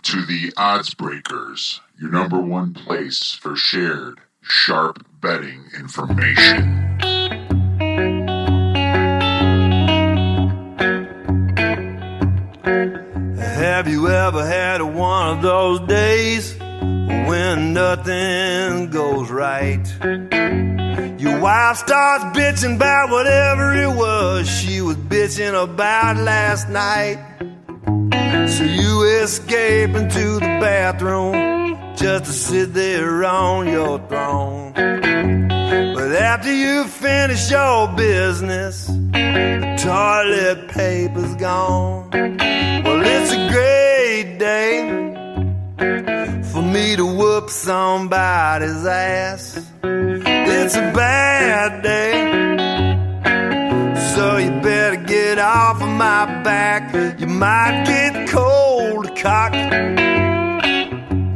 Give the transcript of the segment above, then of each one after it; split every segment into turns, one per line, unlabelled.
to the Odds Breakers, your number one place for shared, sharp betting information.
Have you ever had one of those days when nothing goes right? Your wife starts bitching about whatever it was she was bitching about last night. So you escape into the bathroom just to sit there on your throne. But after you finish your business, the toilet paper's gone. Well, it's a great day for me to whoop somebody's ass. It's a bad day, so you better get off of my back. You might get cold cocked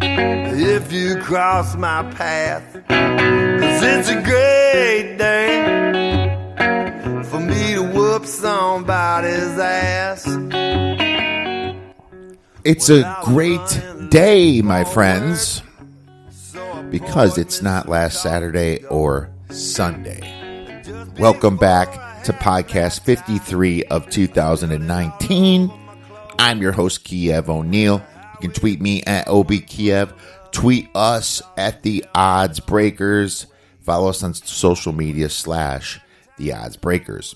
if you cross my path. 'Cause it's a great day for me to whoop somebody's ass.
It's a great day, my friends, because it's not last Saturday or Sunday. Welcome back to podcast 53 of 2019. I'm your host, Kiev O'Neill. You can tweet me at OBKiev. Tweet us at The Odds Breakers. Follow us on social media / The Odds Breakers.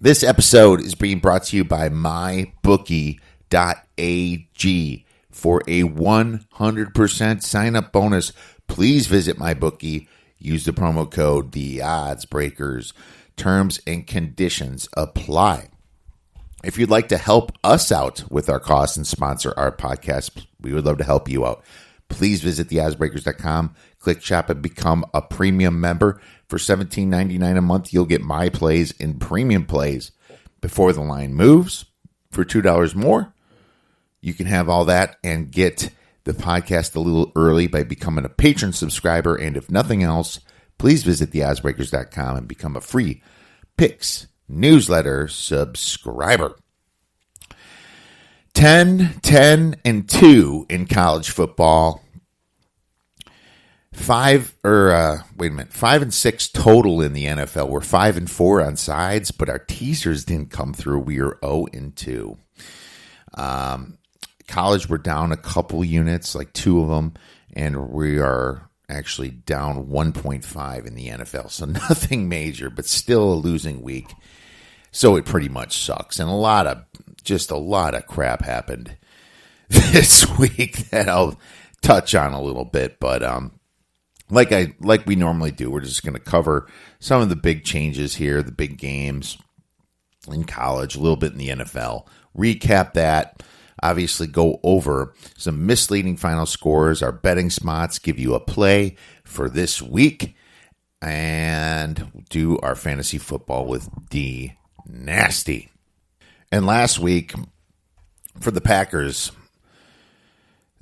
This episode is being brought to you by MyBookie.ag. For a 100% sign-up bonus, please visit MyBookie. Use the promo code The Odds Breakers. Terms and conditions apply. If you'd like to help us out with our costs and sponsor our podcast, we would love to help you out. Please visit theoddsbreakers.com, click shop, and become a premium member. For $17.99 a month, you'll get my plays and premium plays before the line moves. For $2 more, you can have all that and get the podcast a little early by becoming a patron subscriber. And if nothing else, please visit theoddsbreakers.com and become a free Picks newsletter subscriber. 10-10-2 in college football. 5 and 6 total in the NFL. We're 5-4 on sides, but our teasers didn't come through. We are 0-2. College, we're down a couple units, like 2 of them, and we are actually down 1.5 in the NFL. So nothing major, but still a losing week. So it pretty much sucks. And a lot of crap happened this week that I'll touch on a little bit. But like we normally do, we're just going to cover some of the big changes here, the big games in college, a little bit in the NFL, recap that. Obviously, go over some misleading final scores, our betting spots, give you a play for this week, and do our fantasy football with D Nasty. And last week, for the Packers,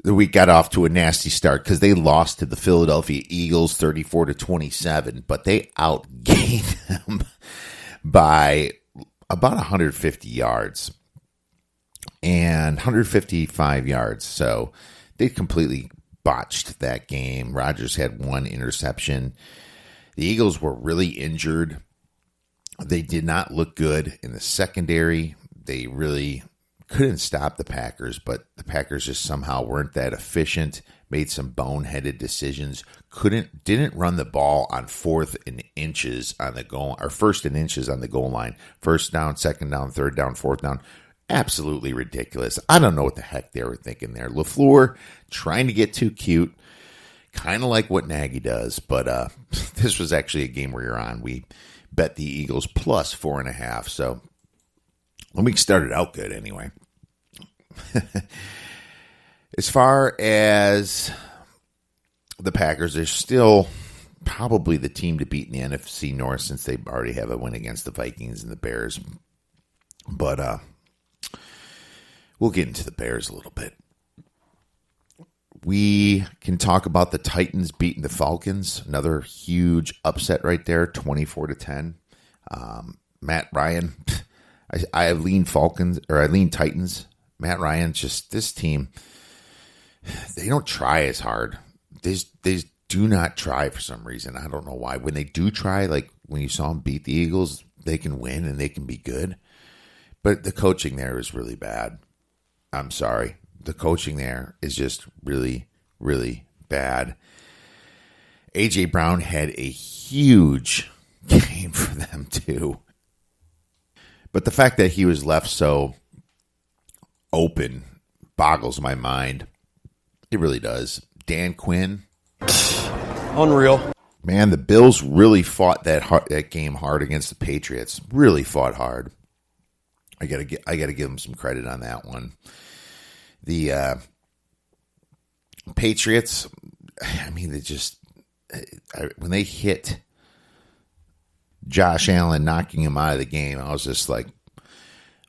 the week got off to a nasty start because they lost to the Philadelphia Eagles 34-27, but they outgained them by about 150 yards. And 155 yards. So they completely botched that game. Rodgers had 1 interception. The Eagles were really injured. They did not look good in the secondary. They really couldn't stop the Packers, but the Packers just somehow weren't that efficient, made some boneheaded decisions, didn't run the ball on 4th and inches on the goal, or 1st and inches on the goal line. 1st down, 2nd down, 3rd down, 4th down. Absolutely ridiculous. I don't know what the heck they were thinking there. LaFleur trying to get too cute, kind of like what Nagy does. But this was actually a game we were on. We bet the Eagles plus 4.5. So the week started out good anyway. As far as the Packers, they're still probably the team to beat in the NFC North since they already have a win against the Vikings and the Bears. But we'll get into the Bears a little bit. We can talk about the Titans beating the Falcons. Another huge upset right there, 24-10. Matt Ryan, I lean Titans. Matt Ryan, just this team, they don't try as hard. They do not try for some reason. I don't know why. When they do try, like when you saw them beat the Eagles, they can win and they can be good. But the coaching there is really bad. I'm sorry. The coaching there is just really, really bad. A.J. Brown had a huge game for them too. But the fact that he was left so open boggles my mind. It really does. Dan Quinn.
Unreal.
Man, the Bills really fought that game hard against the Patriots. Really fought hard. I gotta give them some credit on that one. The Patriots, I mean, they just when they hit Josh Allen, knocking him out of the game, I was just like,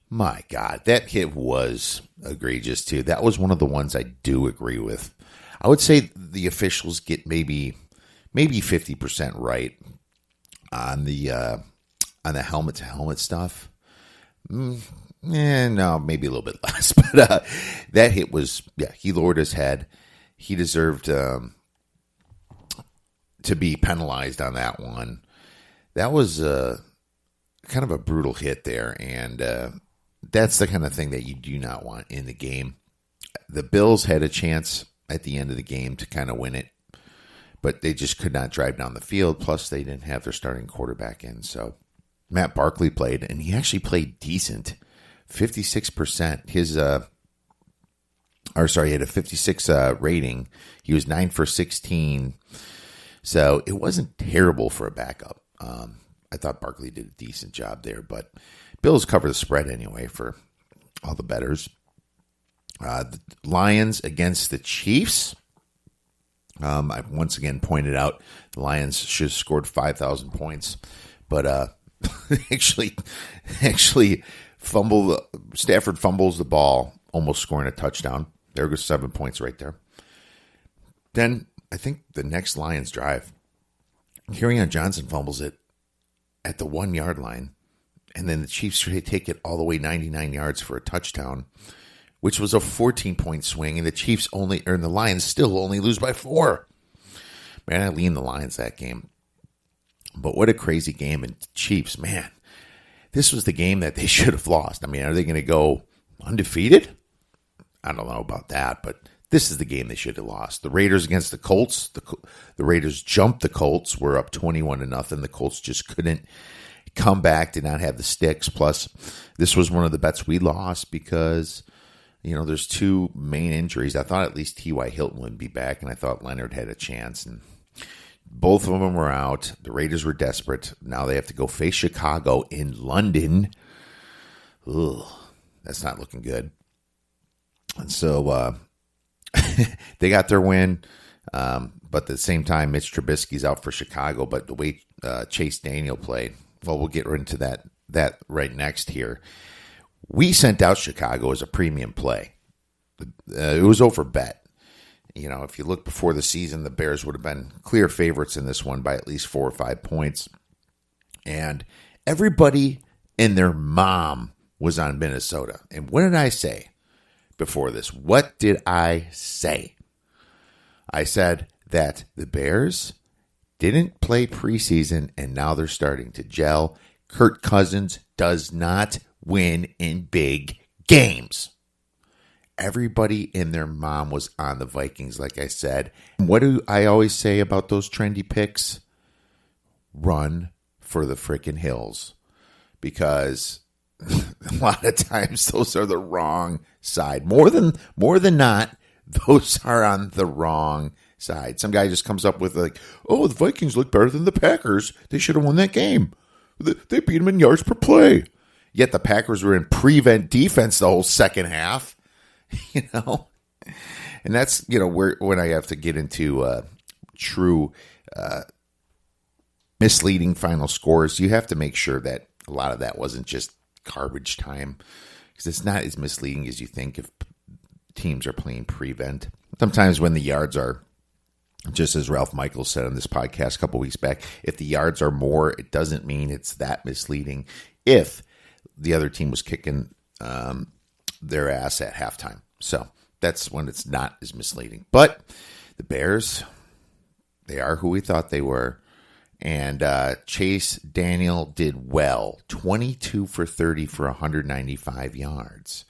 my God, that hit was egregious too. That was one of the ones I do agree with. I would say the officials get maybe 50% right on the helmet to helmet stuff. No, maybe a little bit less, but that hit was, he lowered his head. He deserved to be penalized on that one. That was kind of a brutal hit there, and that's the kind of thing that you do not want in the game. The Bills had a chance at the end of the game to kind of win it, but they just could not drive down the field. Plus, they didn't have their starting quarterback in. So Matt Barkley played, and he actually played decent, 56%. He had a 56 rating. He was 9 for 16, so it wasn't terrible for a backup. I thought Barkley did a decent job there, but Bills cover the spread anyway for all the bettors. The Lions against the Chiefs. I once again pointed out the Lions should have scored 5,000 points, but actually Stafford fumbles the ball, almost scoring a touchdown. There goes 7 points right there. Then I think the next Lions drive, Kerryon Johnson fumbles it at the 1 yard line, and then the Chiefs take it all the way 99 yards for a touchdown, which was a 14-point swing, and the Lions still only lose by 4. Man, I lean the Lions that game. But what a crazy game. And Chiefs, man, this was the game that they should have lost. I mean, are they going to go undefeated? I don't know about that, but this is the game they should have lost. The Raiders against the Colts. The Raiders jumped the Colts. Were up 21-0. The Colts just couldn't come back, did not have the sticks. Plus, this was one of the bets we lost because, there's two main injuries. I thought at least T.Y. Hilton would be back, and I thought Leonard had a chance. And both of them were out. The Raiders were desperate. Now they have to go face Chicago in London. Ugh, that's not looking good. And so they got their win. But at the same time, Mitch Trubisky's out for Chicago. But the way Chase Daniel played, well, we'll get into that right next here. We sent out Chicago as a premium play. It was over bet. If you look before the season, the Bears would have been clear favorites in this one by at least 4 or 5 points. And everybody and their mom was on Minnesota. And what did I say before this? What did I say? I said that the Bears didn't play preseason, and now they're starting to gel. Kirk Cousins does not win in big games. Everybody and their mom was on the Vikings, like I said. What do I always say about those trendy picks? Run for the freaking hills. Because a lot of times those are the wrong side. More than not, those are on the wrong side. Some guy just comes up with the Vikings look better than the Packers. They should have won that game. They beat them in yards per play. Yet the Packers were in prevent defense the whole second half. And that's, when I have to get into true misleading final scores, you have to make sure that a lot of that wasn't just garbage time, because it's not as misleading as you think if teams are playing prevent. Sometimes when the yards are, just as Ralph Michaels said on this podcast a couple weeks back, if the yards are more, it doesn't mean it's that misleading if the other team was kicking their ass at halftime. So That's when it's not as misleading. But the Bears, they are who we thought they were. And Chase Daniel did well, 22 for 30 for 195 yards.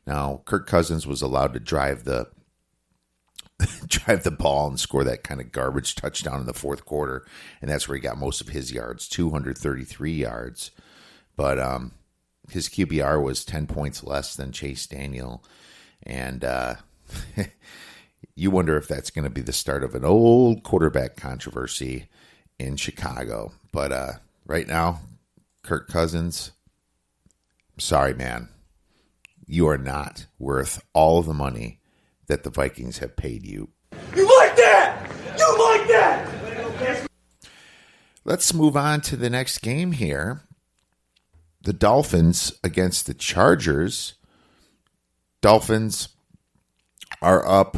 Now, Kirk Cousins was allowed to drive the ball and score that kind of garbage touchdown in the fourth quarter, and that's where he got most of his yards, 233 yards. But his QBR was 10 points less than Chase Daniel, and you wonder if that's going to be the start of an old quarterback controversy in Chicago. But right now, Kirk Cousins, I'm sorry, man. You are not worth all of the money that the Vikings have paid you.
You like that? You like that?
Let's move on to the next game here. The Dolphins against the Chargers. Dolphins are up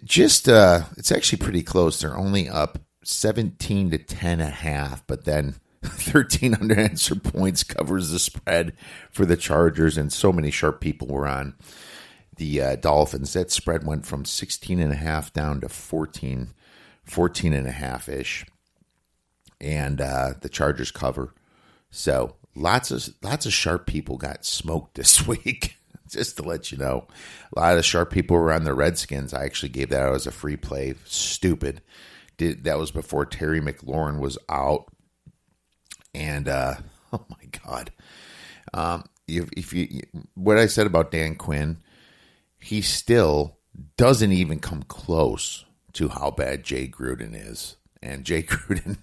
just, it's actually pretty close. They're only up 17 to 10.5, but then 13 unanswered points covers the spread for the Chargers, and so many sharp people were on the Dolphins. That spread went from 16.5 down to 14.5-ish, and the Chargers cover. So lots of sharp people got smoked this week. Just to let you know, a lot of sharp people were on the Redskins. I actually gave that out as a free play. Stupid. That was before Terry McLaurin was out. And oh my God, if you what I said about Dan Quinn, he still doesn't even come close to how bad Jay Gruden is. And Jay Gruden,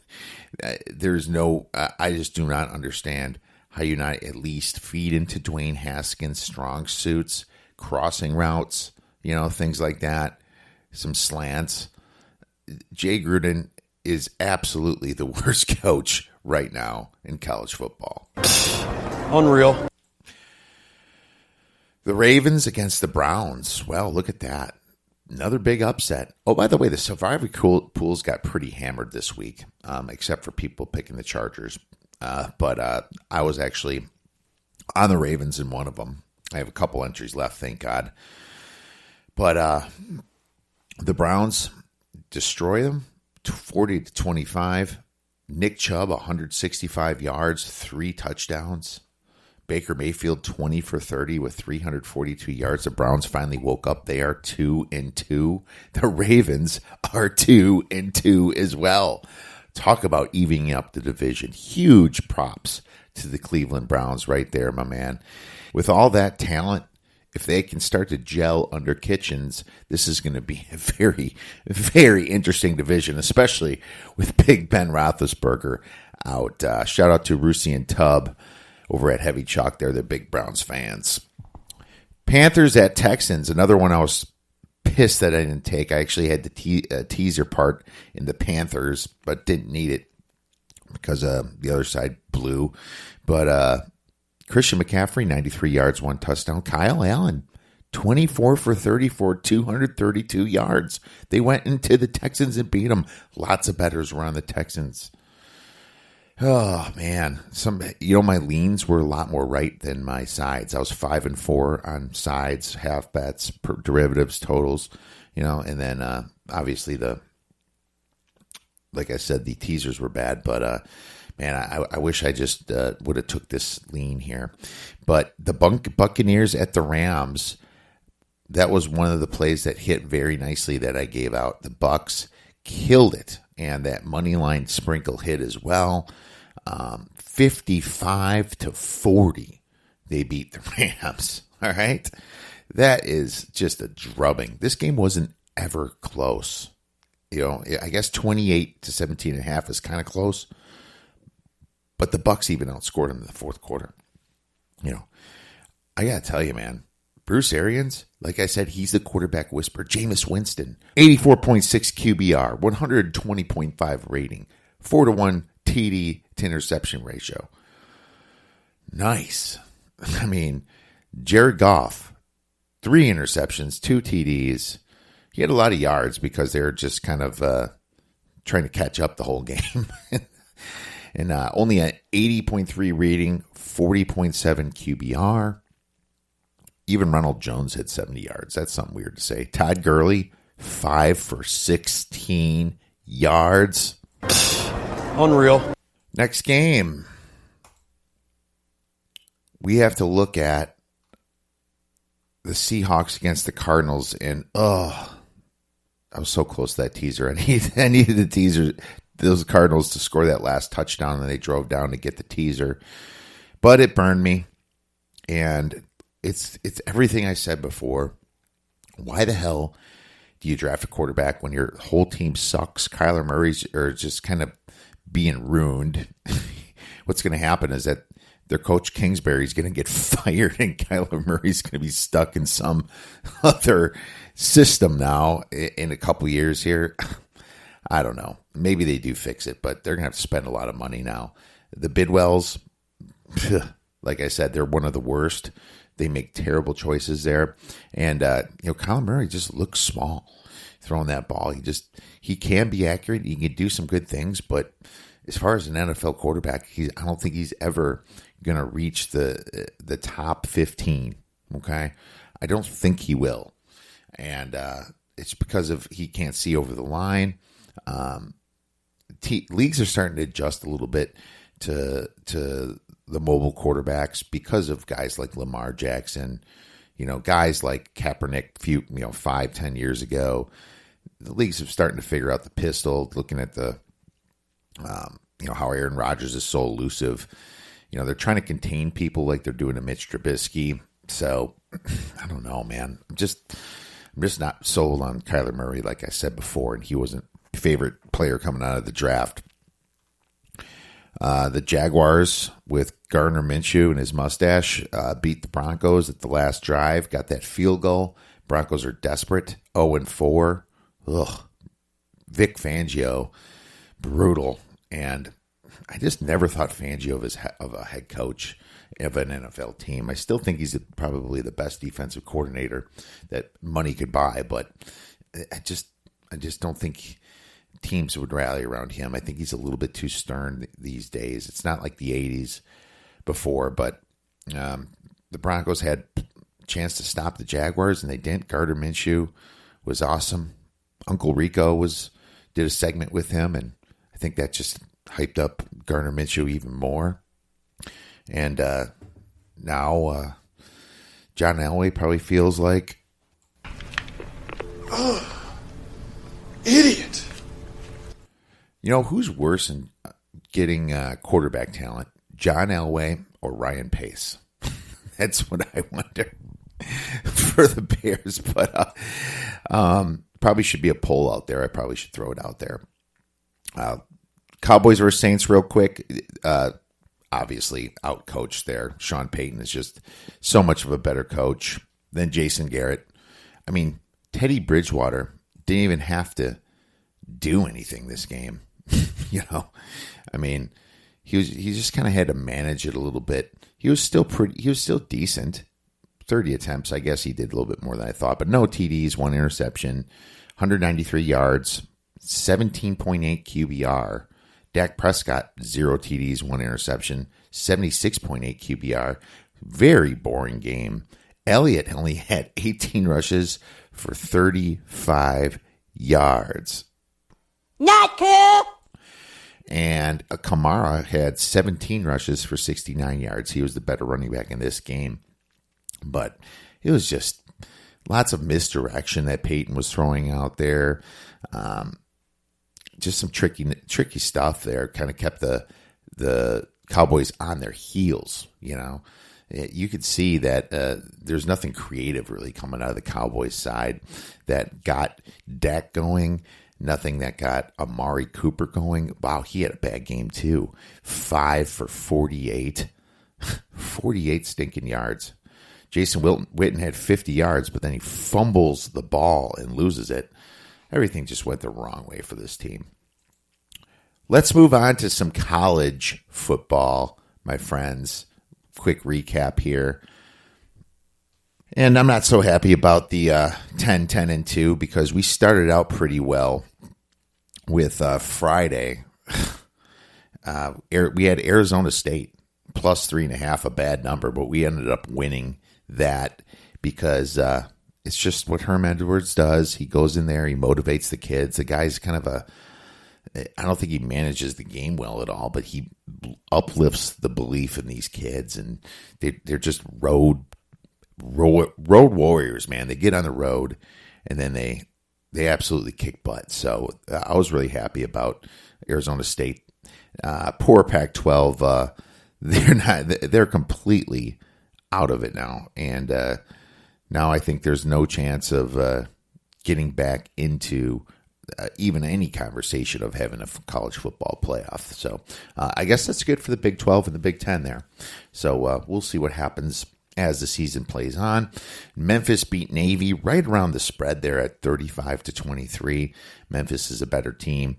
there's no. I just do not understand how you not at least feed into Dwayne Haskins' strong suits, crossing routes, things like that, some slants. Jay Gruden is absolutely the worst coach right now in college football.
Unreal.
The Ravens against the Browns. Well, look at that. Another big upset. Oh, by the way, the survivor pools got pretty hammered this week, except for people picking the Chargers. But I was actually on the Ravens in one of them. I have a couple entries left, thank God. But the Browns destroy them, 40-25. Nick Chubb, 165 yards, 3 touchdowns. Baker Mayfield, 20 for 30 with 342 yards. The Browns finally woke up. They are 2-2. The Ravens are 2-2 as well. Talk about evening up the division. Huge props to the Cleveland Browns right there, my man. With all that talent, if they can start to gel under Kitchens, this is going to be a very, very interesting division, especially with Big Ben Roethlisberger out. Shout out to Rusey and Tubb over at Heavy Chalk. They're the big Browns fans. Panthers at Texans, another one I was pissed that I didn't take. I actually had the teaser part in the Panthers, but didn't need it because the other side blew. But Christian McCaffrey, 93 yards, 1 touchdown. Kyle Allen, 24 for 34, 232 yards. They went into the Texans and beat them. Lots of bettors were on the Texans. Oh, man. My leans were a lot more right than my sides. I was 5-4 on sides, half bets, derivatives, totals, and then obviously like I said, the teasers were bad, but man, I wish I just would have took this lean here. But the Buccaneers at the Rams, that was one of the plays that hit very nicely that I gave out. The Bucs killed it, and that money line sprinkle hit as well. 55-40, they beat the Rams. All right, that is just a drubbing. This game wasn't ever close. I guess 28-17.5 is kind of close, but the Bucs even outscored them in the fourth quarter. I gotta tell you, man, Bruce Arians, like I said, he's the quarterback whisperer. Jameis Winston, 84.6 QBR, 120.5 rating, 4-1 TD to interception ratio. Nice. I mean, Jared Goff, 3 interceptions, 2 TDs. He had a lot of yards because they were just kind of trying to catch up the whole game. And only an 80.3 rating, 40.7 QBR. Even Ronald Jones hit 70 yards. That's something weird to say. Todd Gurley, 5 for 16 yards.
Unreal.
Next game, we have to look at the Seahawks against the Cardinals, and I was so close to that teaser. I needed the teaser, those Cardinals, to score that last touchdown, and they drove down to get the teaser. But it burned me, and it's everything I said before. Why the hell do you draft a quarterback when your whole team sucks? Kyler Murray's are just kind of being ruined. What's going to happen is that their coach Kingsbury's going to get fired, and Kyler Murray's going to be stuck in some other system now in a couple years here. I don't know. Maybe they do fix it, but they're going to have to spend a lot of money now. The Bidwells, like I said, they're one of the worst. They make terrible choices there. And, Kyler Murray just looks small throwing that ball. He can be accurate. He can do some good things, but as far as an NFL quarterback, I don't think he's ever going to reach the top 15. Okay. I don't think he will. And, it's because of he can't see over the line. Leagues are starting to adjust a little bit to the mobile quarterbacks because of guys like Lamar Jackson, guys like Kaepernick 5-10 years ago. The leagues are starting to figure out the pistol, looking at the, how Aaron Rodgers is so elusive. They're trying to contain people like they're doing to Mitch Trubisky. So I don't know, man. I'm just not sold on Kyler Murray, like I said before, and he wasn't my favorite player coming out of the draft. The Jaguars with Gardner Minshew and his mustache beat the Broncos at the last drive, got that field goal. Broncos are desperate, 0-4. Ugh. Vic Fangio, brutal. And I just never thought Fangio of a head coach of an NFL team. I still think he's probably the best defensive coordinator that money could buy, but I just don't think teams would rally around him. I think he's a little bit too stern these days. It's not like the 80s before, but the Broncos had a chance to stop the Jaguars, and they didn't. Gardner Minshew was awesome. Uncle Rico did a segment with him, and I think that just hyped up Gardner Minshew even more. And now John Elway probably feels like
Idiot.
Who's worse in getting quarterback talent, John Elway or Ryan Pace? That's what I wonder for the Bears. But probably should be a poll out there. I probably should throw it out there. Cowboys versus Saints real quick. Obviously out-coached there. Sean Payton is just so much of a better coach than Jason Garrett. I mean, Teddy Bridgewater didn't even have to do anything this game. I mean, he just kind of had to manage it a little bit. He was still decent. 30 attempts. I guess he did a little bit more than I thought, but no TDs, 1 interception, 193 yards, 17.8 QBR. Dak Prescott, 0 TDs, 1 interception, 76.8 QBR. Very boring game. Elliott only had 18 rushes for 35 yards.
Not cool.
And Kamara had 17 rushes for 69 yards. He was the better running back in this game. But it was just lots of misdirection that Peyton was throwing out there. Just some tricky stuff there. Kind of kept the Cowboys on their heels, You could see that there's nothing creative really coming out of the Cowboys side that got Dak going. Nothing that got Amari Cooper going. Wow, he had a bad game too. 5 for 48. 48 stinking yards. Jason Witten had 50 yards, but then he fumbles the ball and loses it. Everything just went the wrong way for this team. Let's move on to some college football, my friends. Quick recap here. And I'm not so happy about the 10-10-2 because we started out pretty well with Friday. We had Arizona State plus 3.5, a bad number, but we ended up winning that because it's just what Herm Edwards does. He goes in there, he motivates the kids. The guy's kind of I don't think he manages the game well at all, but he uplifts the belief in these kids, and they're just road warriors, man. They get on the road, and then they absolutely kick butt. So I was really happy about Arizona State. Poor Pac-12, they're completely out of it now, and now I think there's no chance of getting back into even any conversation of having a college football playoff. So I guess that's good for the Big 12 and the Big 10 there. So we'll see what happens as the season plays on. Memphis beat Navy right around the spread there at 35-23. Memphis is a better team,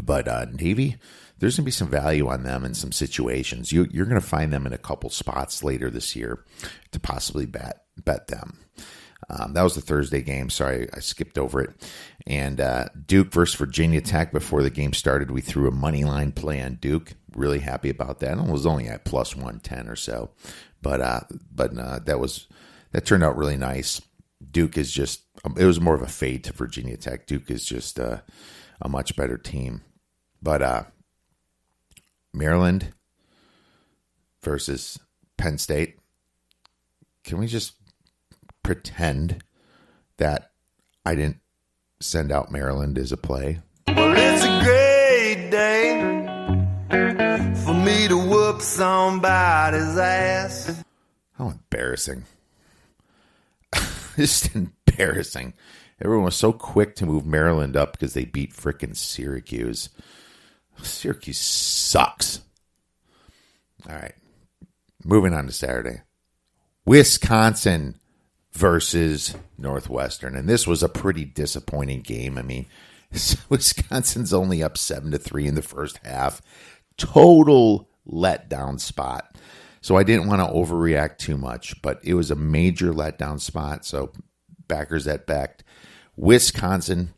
but Navy, there's going to be some value on them in some situations. You're going to find them in a couple spots later this year to possibly bet them. That was the Thursday game. Sorry, I skipped over it. And Duke versus Virginia Tech. Before the game started, we threw a money line play on Duke. Really happy about that. It was only at plus 110 or so, but that turned out really nice. Duke is just, it was more of a fade to Virginia Tech. Duke is just a much better team. But Maryland versus Penn State. Can we just pretend that I didn't send out Maryland as a play?
Well, it's a great day for me to whoop somebody's ass.
How embarrassing. Just embarrassing. Everyone was so quick to move Maryland up because they beat frickin' Syracuse. Syracuse sucks. All right. Moving on to Saturday. Wisconsin versus Northwestern. And this was a pretty disappointing game. I mean, Wisconsin's only up 7-3 in the first half. Total letdown spot. So I didn't want to overreact too much, but it was a major letdown spot. So backers that backed Wisconsin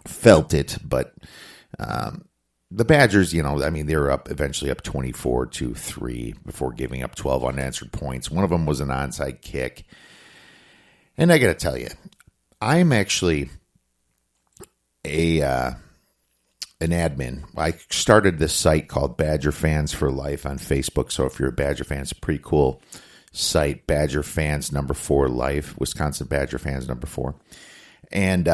felt it, but the Badgers, they were eventually up 24-3 before giving up 12 unanswered points. One of them was an onside kick. And I got to tell you, I'm actually an admin. I started this site called Badger Fans for Life on Facebook. So if you're a Badger fan, it's a pretty cool site. Badger Fans 4 Life, Wisconsin Badger Fans 4. And,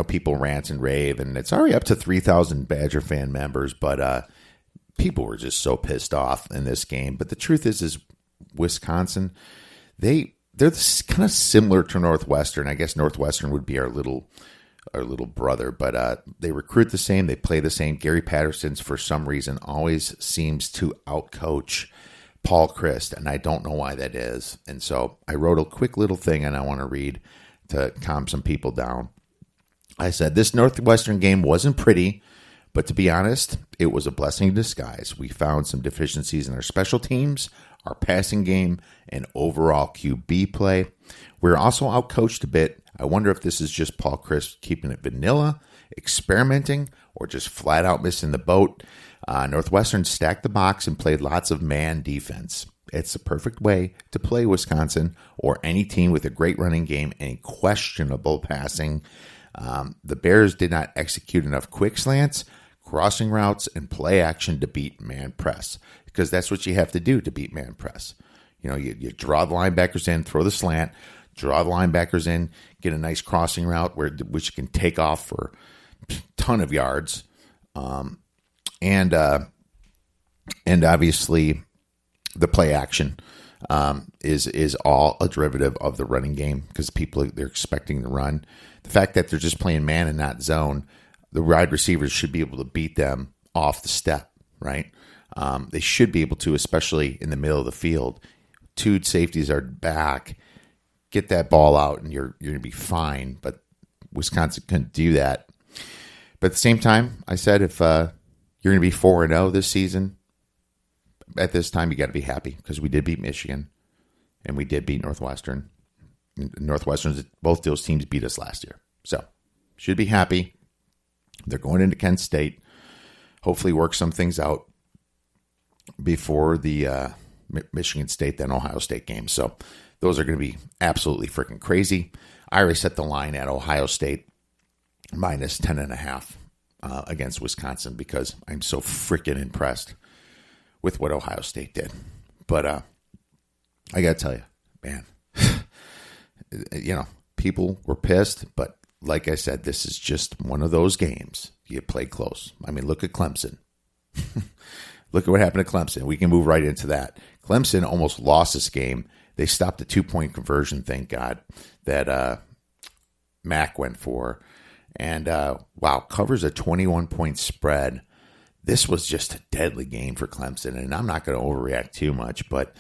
people rant and rave, and it's already up to 3,000 Badger fan members, but people were just so pissed off in this game. But the truth is Wisconsin, they're kind of similar to Northwestern. I guess Northwestern would be our little brother, but they recruit the same, they play the same. Gary Patterson's, for some reason, always seems to outcoach Paul Chryst, and I don't know why that is. And so I wrote a quick little thing, and I want to read to calm some people down. I said, this Northwestern game wasn't pretty, but to be honest, it was a blessing in disguise. We found some deficiencies in our special teams, our passing game, and overall QB play. We're also outcoached a bit. I wonder if this is just Paul Chryst keeping it vanilla, experimenting, or just flat out missing the boat. Northwestern stacked the box and played lots of man defense. It's the perfect way to play Wisconsin or any team with a great running game and questionable passing. The Bears did not execute enough quick slants, crossing routes, and play action to beat man press, because that's what you have to do to beat man press. You draw the linebackers in, throw the slant, draw the linebackers in, get a nice crossing route which you can take off for a ton of yards. And obviously the play action is all a derivative of the running game, because they're expecting to run. The fact that they're just playing man and not zone, the wide receivers should be able to beat them off the step, right? They should be able to, especially in the middle of the field. Two safeties are back, get that ball out, and you're going to be fine. But Wisconsin couldn't do that. But at the same time, I said if you're going to be 4-0 this season, at this time you got to be happy, because we did beat Michigan and we did beat Northwestern. Northwestern, both those teams beat us last year, so should be happy. They're going into Kent State. Hopefully, work some things out before the Michigan State, then Ohio State game. So Those are going to be absolutely freaking crazy. I already set the line at Ohio State minus 10.5 against Wisconsin because I'm so freaking impressed with what Ohio State did. But I got to tell you, man, people were pissed, but like I said, this is just one of those games you play close. I mean, look at Clemson. Look at what happened to Clemson. We can move right into that. Clemson almost lost this game. They stopped the 2-point conversion, thank God, that Mac went for. And, covers a 21-point spread. This was just a deadly game for Clemson, and I'm not going to overreact too much, but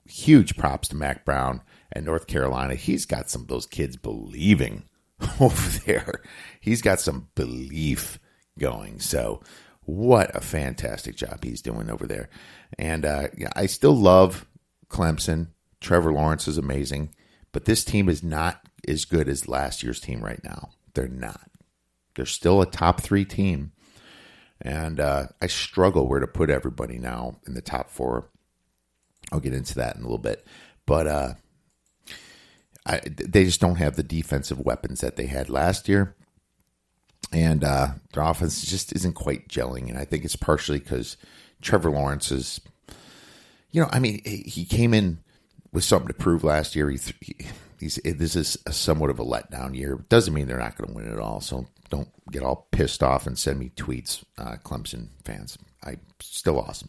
huge props to Mac Brown at North Carolina. He's got some of those kids believing over there. He's got some belief going. So what a fantastic job he's doing over there. And I still love Clemson. Trevor Lawrence is amazing, but this team is not as good as last year's team right now. They're not. They're still a top 3 team. And I struggle where to put everybody now in the top 4. I'll get into that in a little bit. But they just don't have the defensive weapons that they had last year. And their offense just isn't quite gelling. And I think it's partially because Trevor Lawrence is, he came in with something to prove last year. This is somewhat of a letdown year. Doesn't mean they're not going to win it all. So don't get all pissed off and send me tweets, Clemson fans. Still awesome.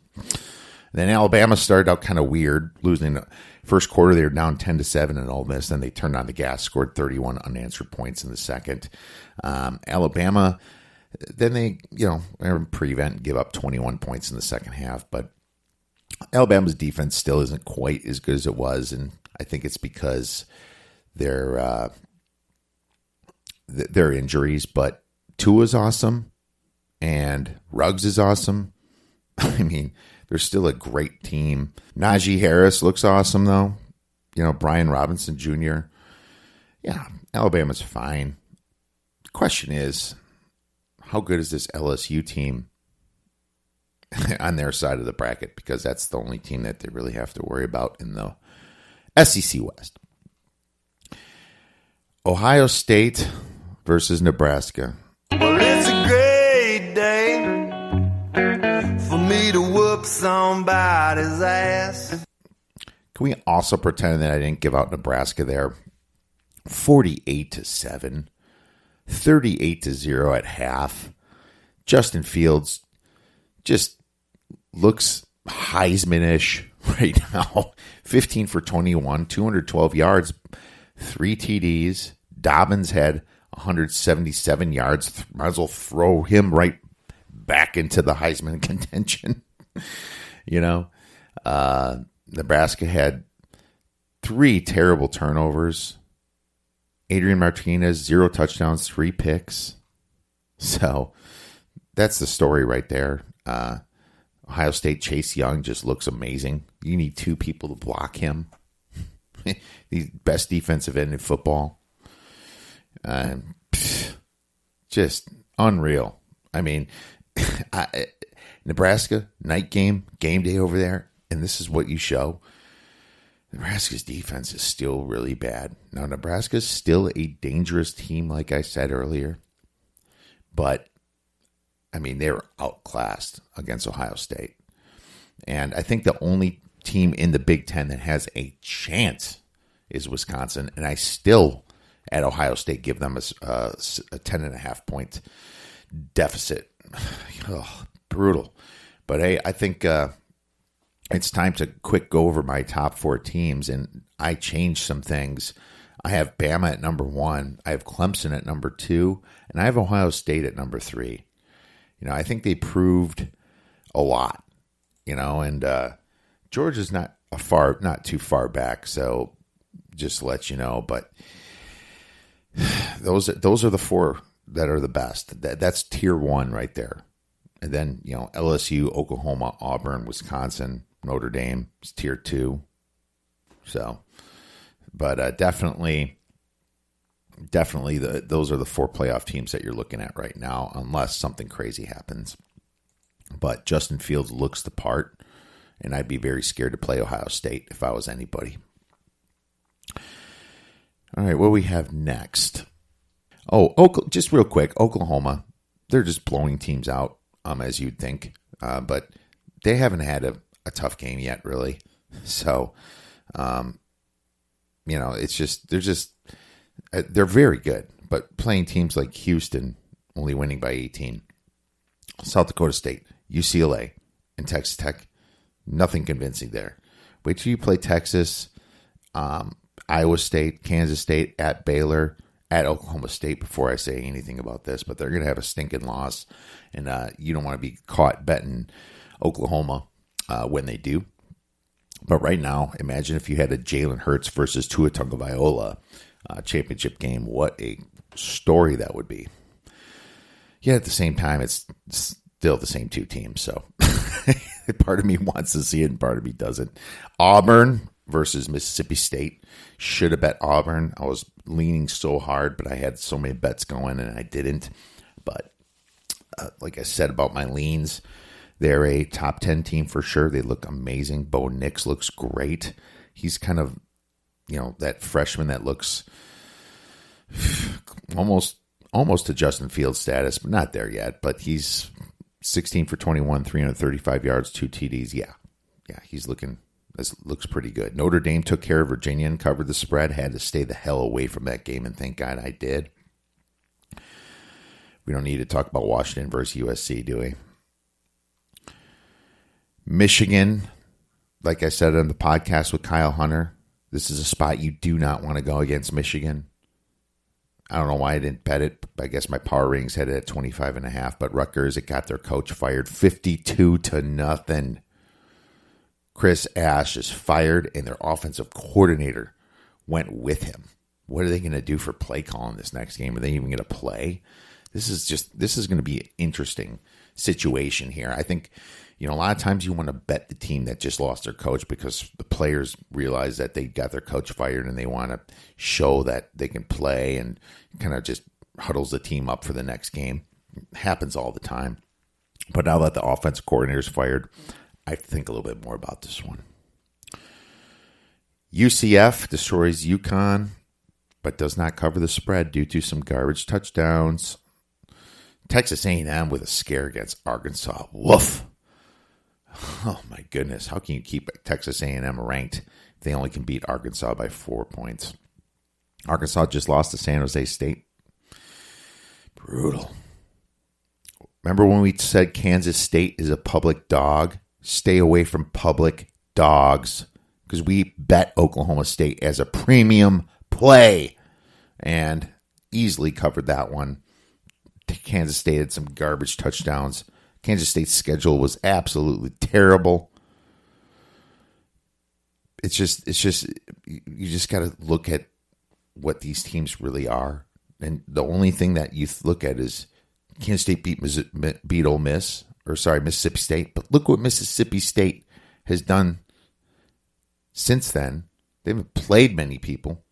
Then Alabama started out kind of weird, losing the first quarter. They were down 10-7 in Ole Miss. Then they turned on the gas, scored 31 unanswered points in the second. Alabama, then they, prevent, give up 21 points in the second half. But Alabama's defense still isn't quite as good as it was, and I think it's because their injuries. But Tua's awesome, and Ruggs is awesome. I mean, they're still a great team. Najee Harris looks awesome, though. Brian Robinson Jr. Yeah, Alabama's fine. The question is, how good is this LSU team on their side of the bracket? Because that's the only team that they really have to worry about in the SEC West. Ohio State versus Nebraska.
Well, it's a great day for me to whoop somebody's ass.
Can we also pretend that I didn't give out Nebraska there? 48-7, 38-0 at half. Justin Fields just looks Heisman-ish right now. 15 for 21, 212 yards, 3 TDs. Dobbins had 177 yards. Might as well throw him right back into the Heisman contention. Nebraska had 3 terrible turnovers. Adrian Martinez, 0 touchdowns, 3 picks. So that's the story right there. Ohio State Chase Young just looks amazing. You need 2 people to block him. The best defensive end in football. Just unreal. I mean, Nebraska, night game day over there, and this is what you show. Nebraska's defense is still really bad. Now, Nebraska's still a dangerous team, like I said earlier. But, I mean, they were outclassed against Ohio State. And I think the only team in the Big Ten that has a chance is Wisconsin. And I still, at Ohio State, give them a 10.5-point deficit. Brutal. But, hey, I think it's time to quick go over my top 4 teams, and I changed some things. I have Bama at number 1. I have Clemson at number 2, and I have Ohio State at number 3. I think they proved a lot, and Georgia's not too far back, so just to let you know, but those are the 4 that are the best. That's tier 1 right there. And then, LSU, Oklahoma, Auburn, Wisconsin, Notre Dame is tier 2. So, but definitely those are the 4 playoff teams that you're looking at right now, unless something crazy happens. But Justin Fields looks the part, and I'd be very scared to play Ohio State if I was anybody. All right, what do we have next? Oh, just real quick, Oklahoma. They're just blowing teams out, as you'd think. But they haven't had a tough game yet, really. So, it's just they're very good. But playing teams like Houston, only winning by 18. South Dakota State, UCLA, and Texas Tech, nothing convincing there. Wait till you play Texas, Iowa State, Kansas State, at Baylor, at Oklahoma State before I say anything about this. But they're going to have a stinking loss, and you don't want to be caught betting Oklahoma when they do. But right now, imagine if you had a Jalen Hurts versus Tua Tagovailoa championship game. What a story that would be. Yet at the same time, it's still the same two teams. So part of me wants to see it and part of me doesn't. Auburn versus Mississippi State. Should have bet Auburn. I was leaning so hard, but I had so many bets going and I didn't. But like I said about my leans, they're a top 10 team for sure. They look amazing. Bo Nix looks great. He's kind of, that freshman that looks almost to Justin Fields status, but not there yet. But he's 16 for 21, 335 yards, 2 TDs. Yeah, he's looks pretty good. Notre Dame took care of Virginia and covered the spread. Had to stay the hell away from that game, and thank God I did. We don't need to talk about Washington versus USC, do we? Michigan, like I said on the podcast with Kyle Hunter, this is a spot you do not want to go against Michigan. I don't know why I didn't bet it. I guess my power ratings had it at 25.5. But Rutgers, it got their coach fired 52-0. Chris Ash is fired, and their offensive coordinator went with him. What are they going to do for play calling this next game? Are they even going to play? This is going to be an interesting situation here. I think, a lot of times you want to bet the team that just lost their coach because the players realize that they got their coach fired and they want to show that they can play and kind of just huddles the team up for the next game. It happens all the time. But now that the offensive coordinator is fired, I think a little bit more about this one. UCF destroys UConn, but does not cover the spread due to some garbage touchdowns. Texas A&M with a scare against Arkansas. Woof. Oh, my goodness. How can you keep Texas A&M ranked if they only can beat Arkansas by 4 points? Arkansas just lost to San Jose State. Brutal. Remember when we said Kansas State is a public dog? Stay away from public dogs because we bet Oklahoma State as a premium play and easily covered that one. Kansas State had some garbage touchdowns. Kansas State's schedule was absolutely terrible. It's just you just got to look at what these teams really are. And the only thing that you look at is Kansas State beat Ole Miss, Mississippi State. But look what Mississippi State has done since then. They haven't played many people.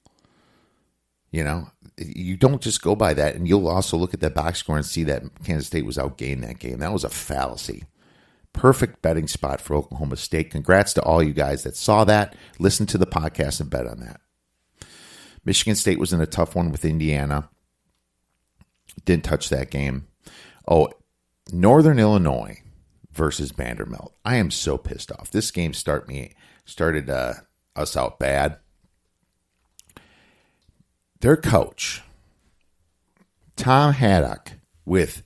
You don't just go by that, and you'll also look at that box score and see that Kansas State was outgained that game. That was a fallacy. Perfect betting spot for Oklahoma State. Congrats to all you guys that saw that, listened to the podcast, and bet on that. Michigan State was in a tough one with Indiana. Didn't touch that game. Oh, Northern Illinois versus Vanderbilt. I am so pissed off. This game started us out bad. Their coach, Tom Haddock, with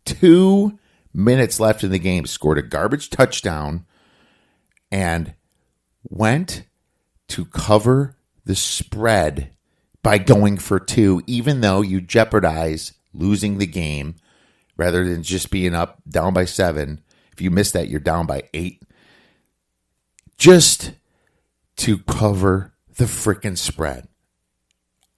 2 minutes left in the game, scored a garbage touchdown and went to cover the spread by going for 2, even though you jeopardize losing the game rather than just being down by 7. If you miss that, you're down by 8. Just to cover the freaking spread.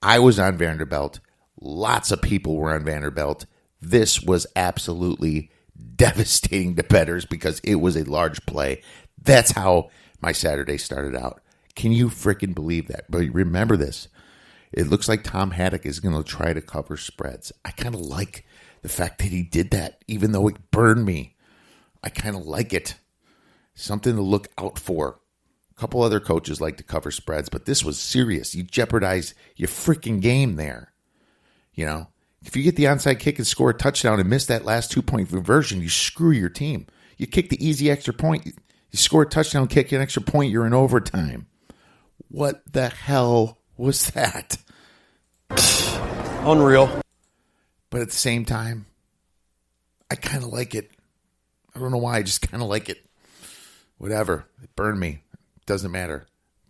I was on Vanderbilt. Lots of people were on Vanderbilt. This was absolutely devastating to bettors because it was a large play. That's how my Saturday started out. Can you freaking believe that? But remember this. It looks like Tom Haddock is going to try to cover spreads. I kind of like the fact that he did that, even though it burned me. I kind of like it. Something to look out for. A couple other coaches like to cover spreads, but this was serious. You jeopardize your freaking game there. You know, if you get the onside kick and score a touchdown and miss that last 2-point conversion, you screw your team. You kick the easy extra point, you score a touchdown, kick an extra point, you're in overtime. What the hell was that?
Unreal.
But at the same time, I kind of like it. I don't know why, I just kind of like it. Whatever. It burned me. Doesn't matter.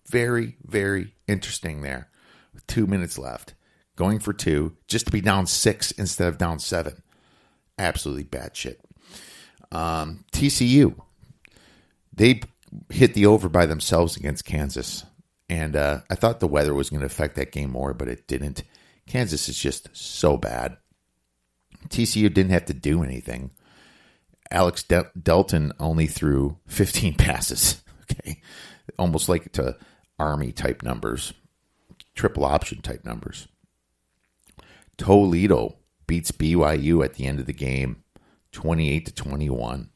Very, very interesting there. With 2 minutes left. Going for 2, just to be down 6 instead of down 7. Absolutely bad shit. TCU. They hit the over by themselves against Kansas. And I thought the weather was going to affect that game more, but it didn't. Kansas is just so bad. TCU didn't have to do anything. Alex Delton only threw 15 passes. Okay. Almost like to Army type numbers. Triple option type numbers. Toledo beats BYU at the end of the game, 28-21.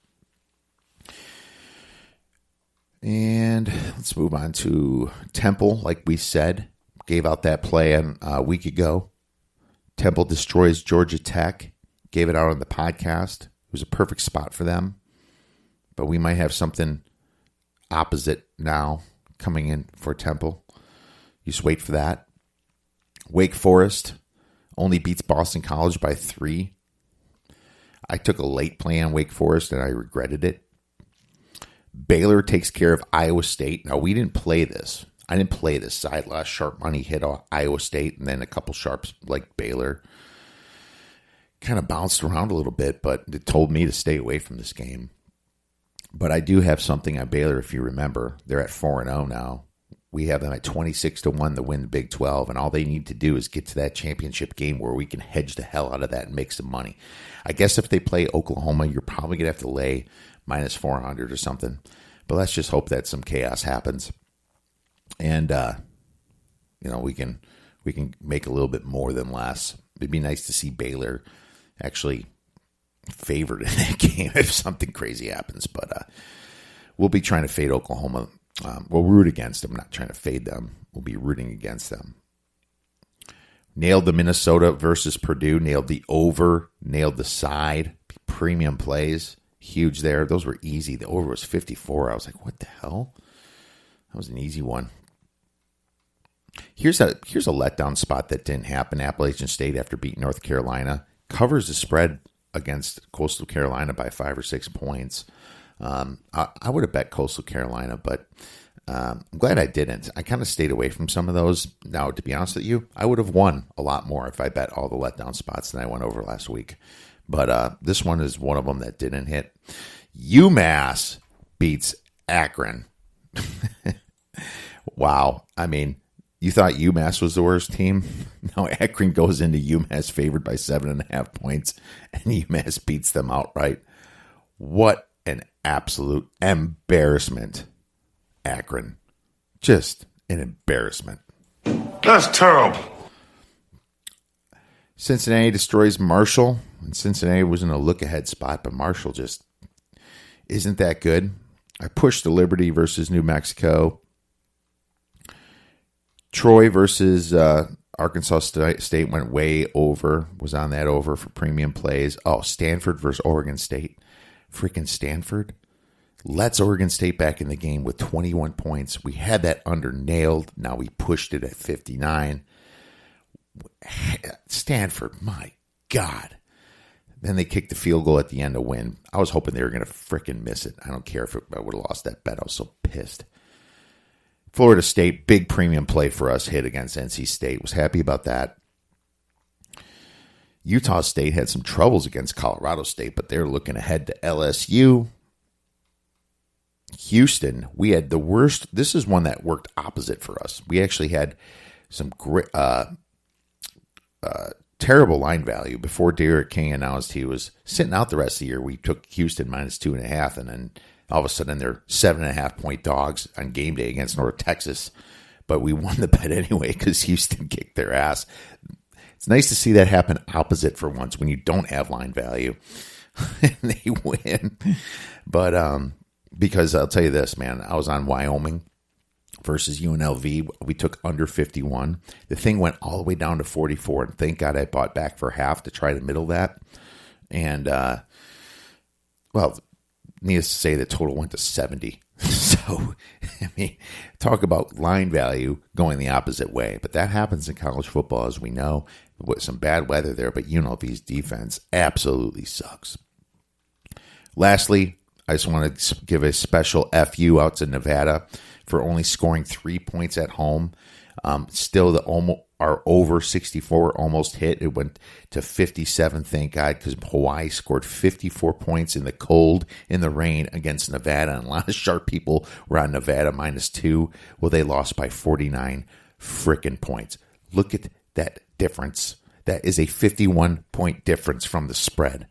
And let's move on to Temple. Like we said, gave out that play a week ago. Temple destroys Georgia Tech. Gave it out on the podcast. It was a perfect spot for them. But we might have something opposite now coming in for Temple. You just wait for that. Wake Forest only beats Boston College by 3. I took a late play on Wake Forest and I regretted it. Baylor takes care of Iowa State. Now, we didn't play this. I didn't play this side. Last sharp money hit Iowa State and then a couple sharps like Baylor. Kind of bounced around a little bit, but it told me to stay away from this game. But I do have something on Baylor, if you remember. They're at 4-0 now. We have them at 26-1 to win the Big 12, and all they need to do is get to that championship game where we can hedge the hell out of that and make some money. I guess if they play Oklahoma, you're probably going to have to lay minus 400 or something. But let's just hope that some chaos happens. And, we can make a little bit more than less. It'd be nice to see Baylor actually favored in that game if something crazy happens. But we'll be trying to fade Oklahoma. We'll root against them, not trying to fade them. We'll be rooting against them. Nailed the Minnesota versus Purdue. Nailed the over. Nailed the side. Premium plays. Huge there. Those were easy. The over was 54. I was like, what the hell? That was an easy one. Here's a letdown spot that didn't happen. Appalachian State, after beating North Carolina, covers the spread against Coastal Carolina by 5 or 6 points. I would have bet Coastal Carolina, but I'm glad I didn't. I kind of stayed away from some of those. Now, to be honest with you, I would have won a lot more if I bet all the letdown spots that I went over last week. But this one is one of them that didn't hit. UMass beats Akron. Wow. I mean, you thought UMass was the worst team? Now Akron goes into UMass favored by 7.5 points, and UMass beats them outright. What an absolute embarrassment. Akron. Just an embarrassment.
That's terrible.
Cincinnati destroys Marshall. And Cincinnati was in a look-ahead spot, but Marshall just isn't that good. I pushed the Liberty versus New Mexico. Troy versus Arkansas State went way over, was on that over for premium plays. Oh, Stanford versus Oregon State. Freaking Stanford. Let's Oregon State back in the game with 21 points. We had that under nailed. Now we pushed it at 59. Stanford, my God. Then they kicked the field goal at the end to win. I was hoping they were going to freaking miss it. I don't care if I would have lost that bet. I was so pissed. Florida State, big premium play for us, hit against NC State. Was happy about that. Utah State had some troubles against Colorado State, but they're looking ahead to LSU. Houston, we had the worst. This is one that worked opposite for us. We actually had some great, terrible line value. Before Derek King announced he was sitting out the rest of the year, we took Houston minus 2.5, and then all of a sudden they're 7.5 point dogs on game day against North Texas. But we won the bet anyway because Houston kicked their ass. It's nice to see that happen opposite for once when you don't have line value and they win. But because I'll tell you this, man, I was on Wyoming versus UNLV. We took under 51. The thing went all the way down to 44, and thank God I bought back for half to try to middle that. And, well, needless to say, the total went to 70. So, I mean, talk about line value going the opposite way. But that happens in college football, as we know, with some bad weather there. But UNLV's defense absolutely sucks. Lastly, I just want to give a special FU out to Nevada for only scoring 3 points at home. Still, our over 64 almost hit. It went to 57, thank God, because Hawaii scored 54 points in the cold, in the rain against Nevada. And a lot of sharp people were on Nevada -2. Well, they lost by 49 frickin' points. Look at that difference. That is a 51-point difference from the spread.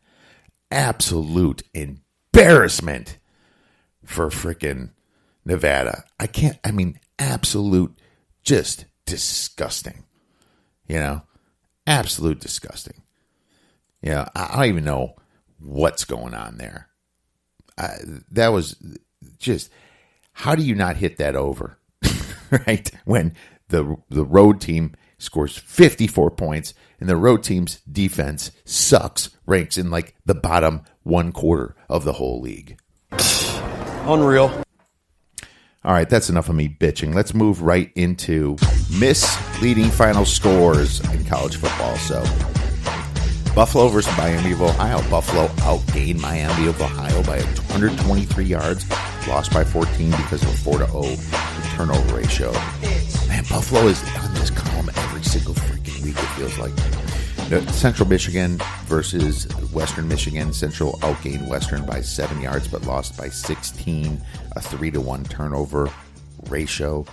Absolute embarrassment for frickin' Nevada. Absolute, just disgusting. Absolute disgusting. I don't even know what's going on there. That was just, how do you not hit that over, right? When the road team scores 54 points and the road team's defense sucks, ranks in like the bottom 1/4 of the whole league.
Unreal.
All right, that's enough of me bitching. Let's move right into misleading final scores in college football. So, Buffalo versus Miami of Ohio. Buffalo outgained Miami of Ohio by 123 yards, lost by 14 because of a 4-0 turnover ratio. Man, Buffalo is on this column every single freaking week, it feels like. Central Michigan versus Western Michigan. Central outgained Western by 7 yards, but lost by 16, a 3-1 turnover ratio.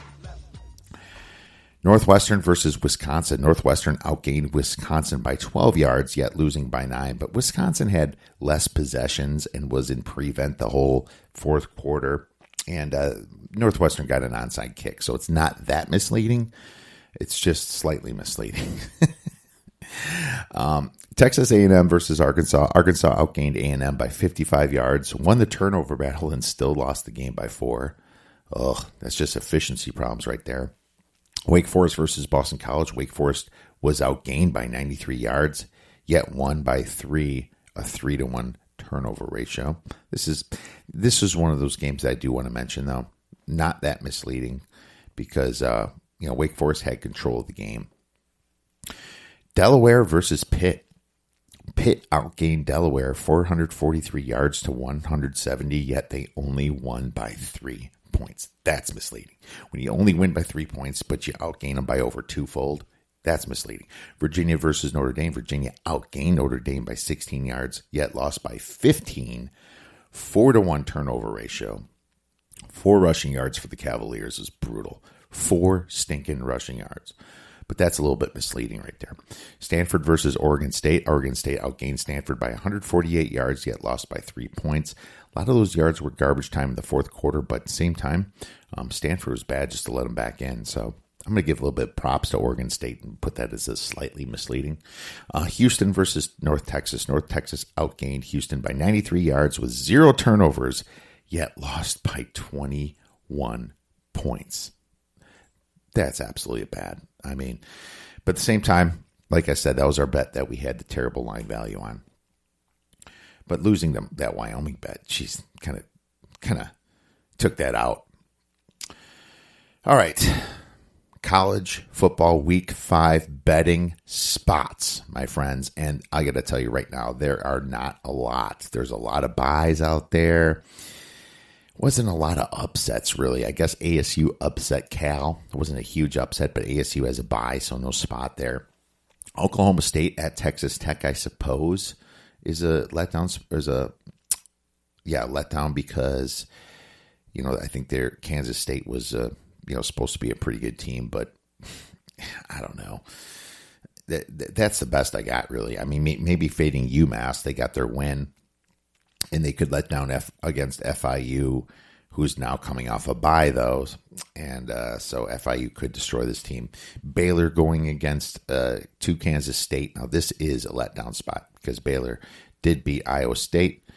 Northwestern versus Wisconsin. Northwestern outgained Wisconsin by 12 yards, yet losing by 9. But Wisconsin had less possessions and was in prevent the whole fourth quarter. And Northwestern got an onside kick, so it's not that misleading. It's just slightly misleading. Texas A&M versus Arkansas. Arkansas outgained A&M by 55 yards, won the turnover battle, and still lost the game by 4. Ugh, that's just efficiency problems right there. Wake Forest versus Boston College. Wake Forest was outgained by 93 yards, yet won by 3, a 3-1 turnover ratio. This is one of those games that I do want to mention, though. Not that misleading because Wake Forest had control of the game. Delaware versus Pitt. Pitt outgained Delaware 443 yards to 170, yet they only won by 3 points. That's misleading. When you only win by 3 points, but you outgain them by over twofold, that's misleading. Virginia versus Notre Dame. Virginia outgained Notre Dame by 16 yards, yet lost by 15. 4-1 turnover ratio. 4 rushing yards for the Cavaliers is brutal. 4 stinking rushing yards. But that's a little bit misleading right there. Stanford versus Oregon State. Oregon State outgained Stanford by 148 yards, yet lost by 3 points. A lot of those yards were garbage time in the fourth quarter, but at the same time, Stanford was bad just to let them back in. So I'm going to give a little bit of props to Oregon State and put that as a slightly misleading. Houston versus North Texas. North Texas outgained Houston by 93 yards with 0 turnovers, yet lost by 21 points. That's absolutely bad. But at the same time, like I said, that was our bet that we had the terrible line value on. But losing that Wyoming bet, she's kind of took that out. All right. College football week 5 betting spots, my friends. And I got to tell you right now, there are not a lot. There's a lot of buys out there. Wasn't a lot of upsets, really. I guess ASU upset Cal. It wasn't a huge upset, but ASU has a bye, so no spot there. Oklahoma State at Texas Tech, I suppose, is a letdown. Letdown because, I think Kansas State was, supposed to be a pretty good team, but I don't know. That's the best I got, really. Maybe fading UMass. They got their win. And they could let down against FIU, who's now coming off a bye, though. And so FIU could destroy this team. Baylor going against to Kansas State. Now, this is a letdown spot because Baylor did beat Iowa State.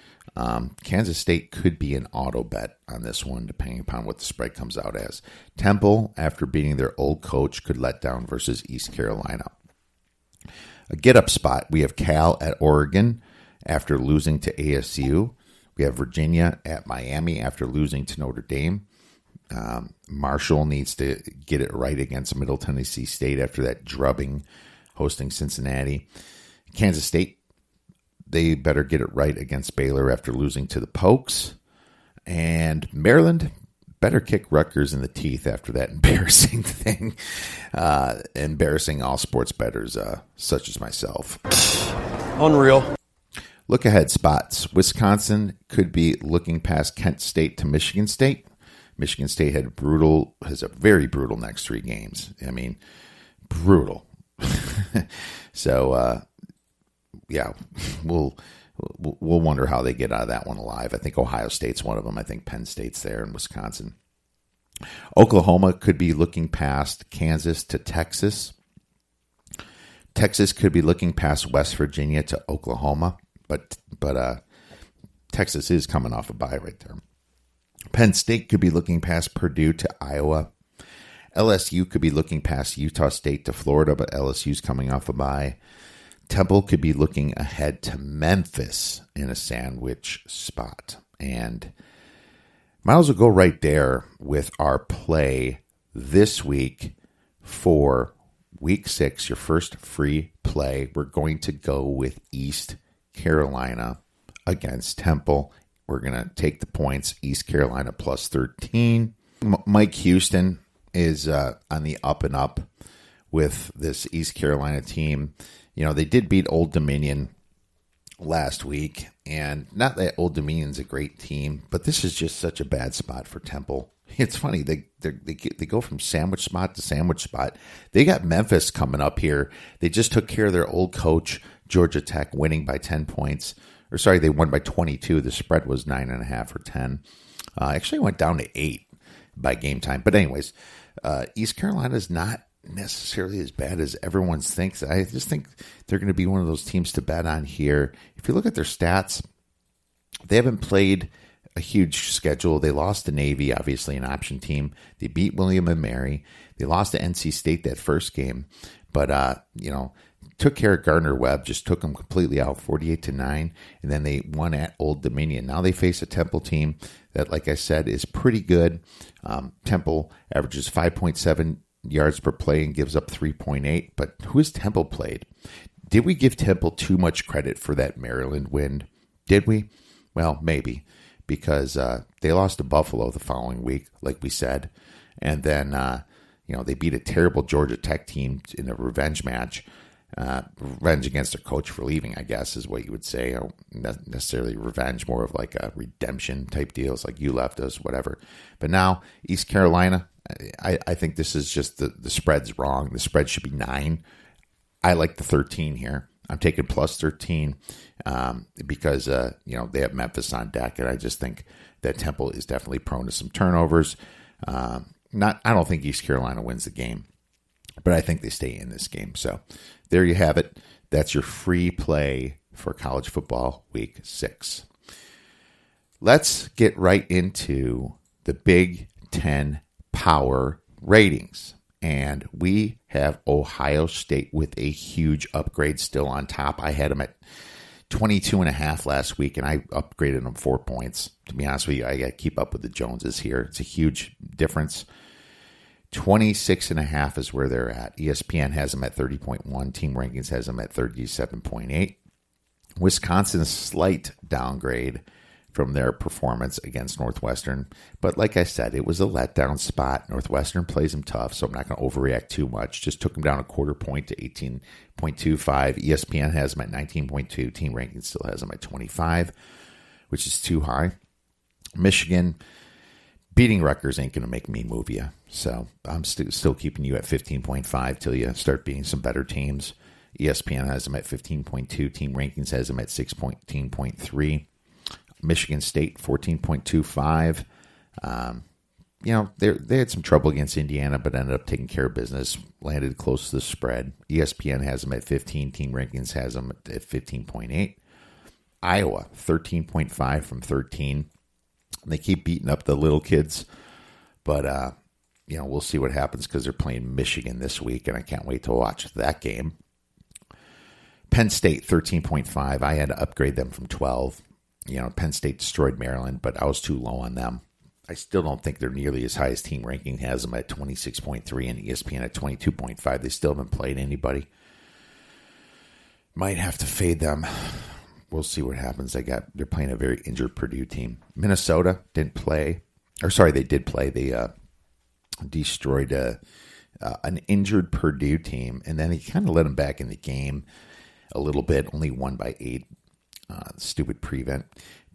Kansas State could be an auto bet on this one, depending upon what the spread comes out as. Temple, after beating their old coach, could let down versus East Carolina. A get-up spot, we have Cal at Oregon after losing to ASU. We have Virginia at Miami after losing to Notre Dame. Marshall needs to get it right against Middle Tennessee State after that drubbing hosting Cincinnati. Kansas State, they better get it right against Baylor after losing to the Pokes. And Maryland better kick Rutgers in the teeth after that embarrassing thing. Embarrassing all sports bettors such as myself.
Unreal.
Look ahead spots. Wisconsin could be looking past Kent State to Michigan State. Michigan State has a very brutal next 3 games. I mean, brutal. So, yeah, we'll wonder how they get out of that one alive. I think Ohio State's one of them. I think Penn State's there, and Wisconsin. Oklahoma could be looking past Kansas to Texas. Texas could be looking past West Virginia to Oklahoma, but Texas is coming off a bye right there. Penn State could be looking past Purdue to Iowa. LSU could be looking past Utah State to Florida, but LSU's coming off a bye. Temple could be looking ahead to Memphis in a sandwich spot. And might as well go right there with our play this week for week 6, your first free play. We're going to go with East Carolina against Temple. We're going to take the points, East Carolina plus 13. Mike Houston is on the up and up with this East Carolina team. You know, they did beat Old Dominion last week, and not that Old Dominion's a great team, but this is just such a bad spot for Temple. It's funny, they go from sandwich spot to sandwich spot. They got Memphis coming up here. They just took care of their old coach, Georgia Tech, winning by 10 points. Or sorry, they won by 22. The spread was 9.5 or 10. Actually went down to 8 by game time. But anyways, East Carolina is not necessarily as bad as everyone thinks. I just think they're going to be one of those teams to bet on here. If you look at their stats, they haven't played a huge schedule. They lost to Navy, obviously an option team. They beat William and Mary. They lost to NC State that first game, but took care of Gardner-Webb, just took them completely out, 48-9, and then they won at Old Dominion. Now they face a Temple team that, like I said, is pretty good. Temple averages 5.7 yards per play and gives up 3.8, but who has Temple played? Did we give Temple too much credit for that Maryland win? Did we? Well, maybe, because they lost to Buffalo the following week, like we said, and then they beat a terrible Georgia Tech team in a revenge match. Revenge against their coach for leaving, I guess, is what you would say. Not necessarily revenge, more of like a redemption type deals, like you left us, whatever. But now, East Carolina, I think this is just the spread's wrong. The spread should be 9. I like the 13 here. I'm taking plus 13 because they have Memphis on deck, and I just think that Temple is definitely prone to some turnovers. I don't think East Carolina wins the game, but I think they stay in this game. So there you have it. That's your free play for college football week 6. Let's get right into the Big Ten power ratings. And we have Ohio State with a huge upgrade still on top. I had them at 22.5 last week, and I upgraded them 4 points. To be honest with you, I got to keep up with the Joneses here. It's a huge difference. 26.5 is where they're at. ESPN has them at 30.1. Team Rankings has them at 37.8. Wisconsin's slight downgrade from their performance against Northwestern. But like I said, it was a letdown spot. Northwestern plays them tough, so I'm not going to overreact too much. Just took them down a quarter point to 18.25. ESPN has them at 19.2. Team Rankings still has them at 25, which is too high. Michigan, beating Rutgers ain't going to make me move you. So I'm still keeping you at 15.5 till you start beating some better teams. ESPN has them at 15.2. Team Rankings has them at 16.3. Michigan State, 14.25. They had some trouble against Indiana, but ended up taking care of business, landed close to the spread. ESPN has them at 15. Team Rankings has them at 15.8. Iowa, 13.5 from 13. They keep beating up the little kids, but we'll see what happens because they're playing Michigan this week, and I can't wait to watch that game. Penn State, 13.5. I had to upgrade them from 12. Penn State destroyed Maryland, but I was too low on them. I still don't think they're nearly as high as team ranking has them at 26.3 and ESPN at 22.5. They still haven't played anybody. Might have to fade them. We'll see what happens. They're playing a very injured Purdue team. Minnesota didn't play. They did play. They destroyed an injured Purdue team, and then he kind of let them back in the game a little bit. Only won by 8. Stupid prevent.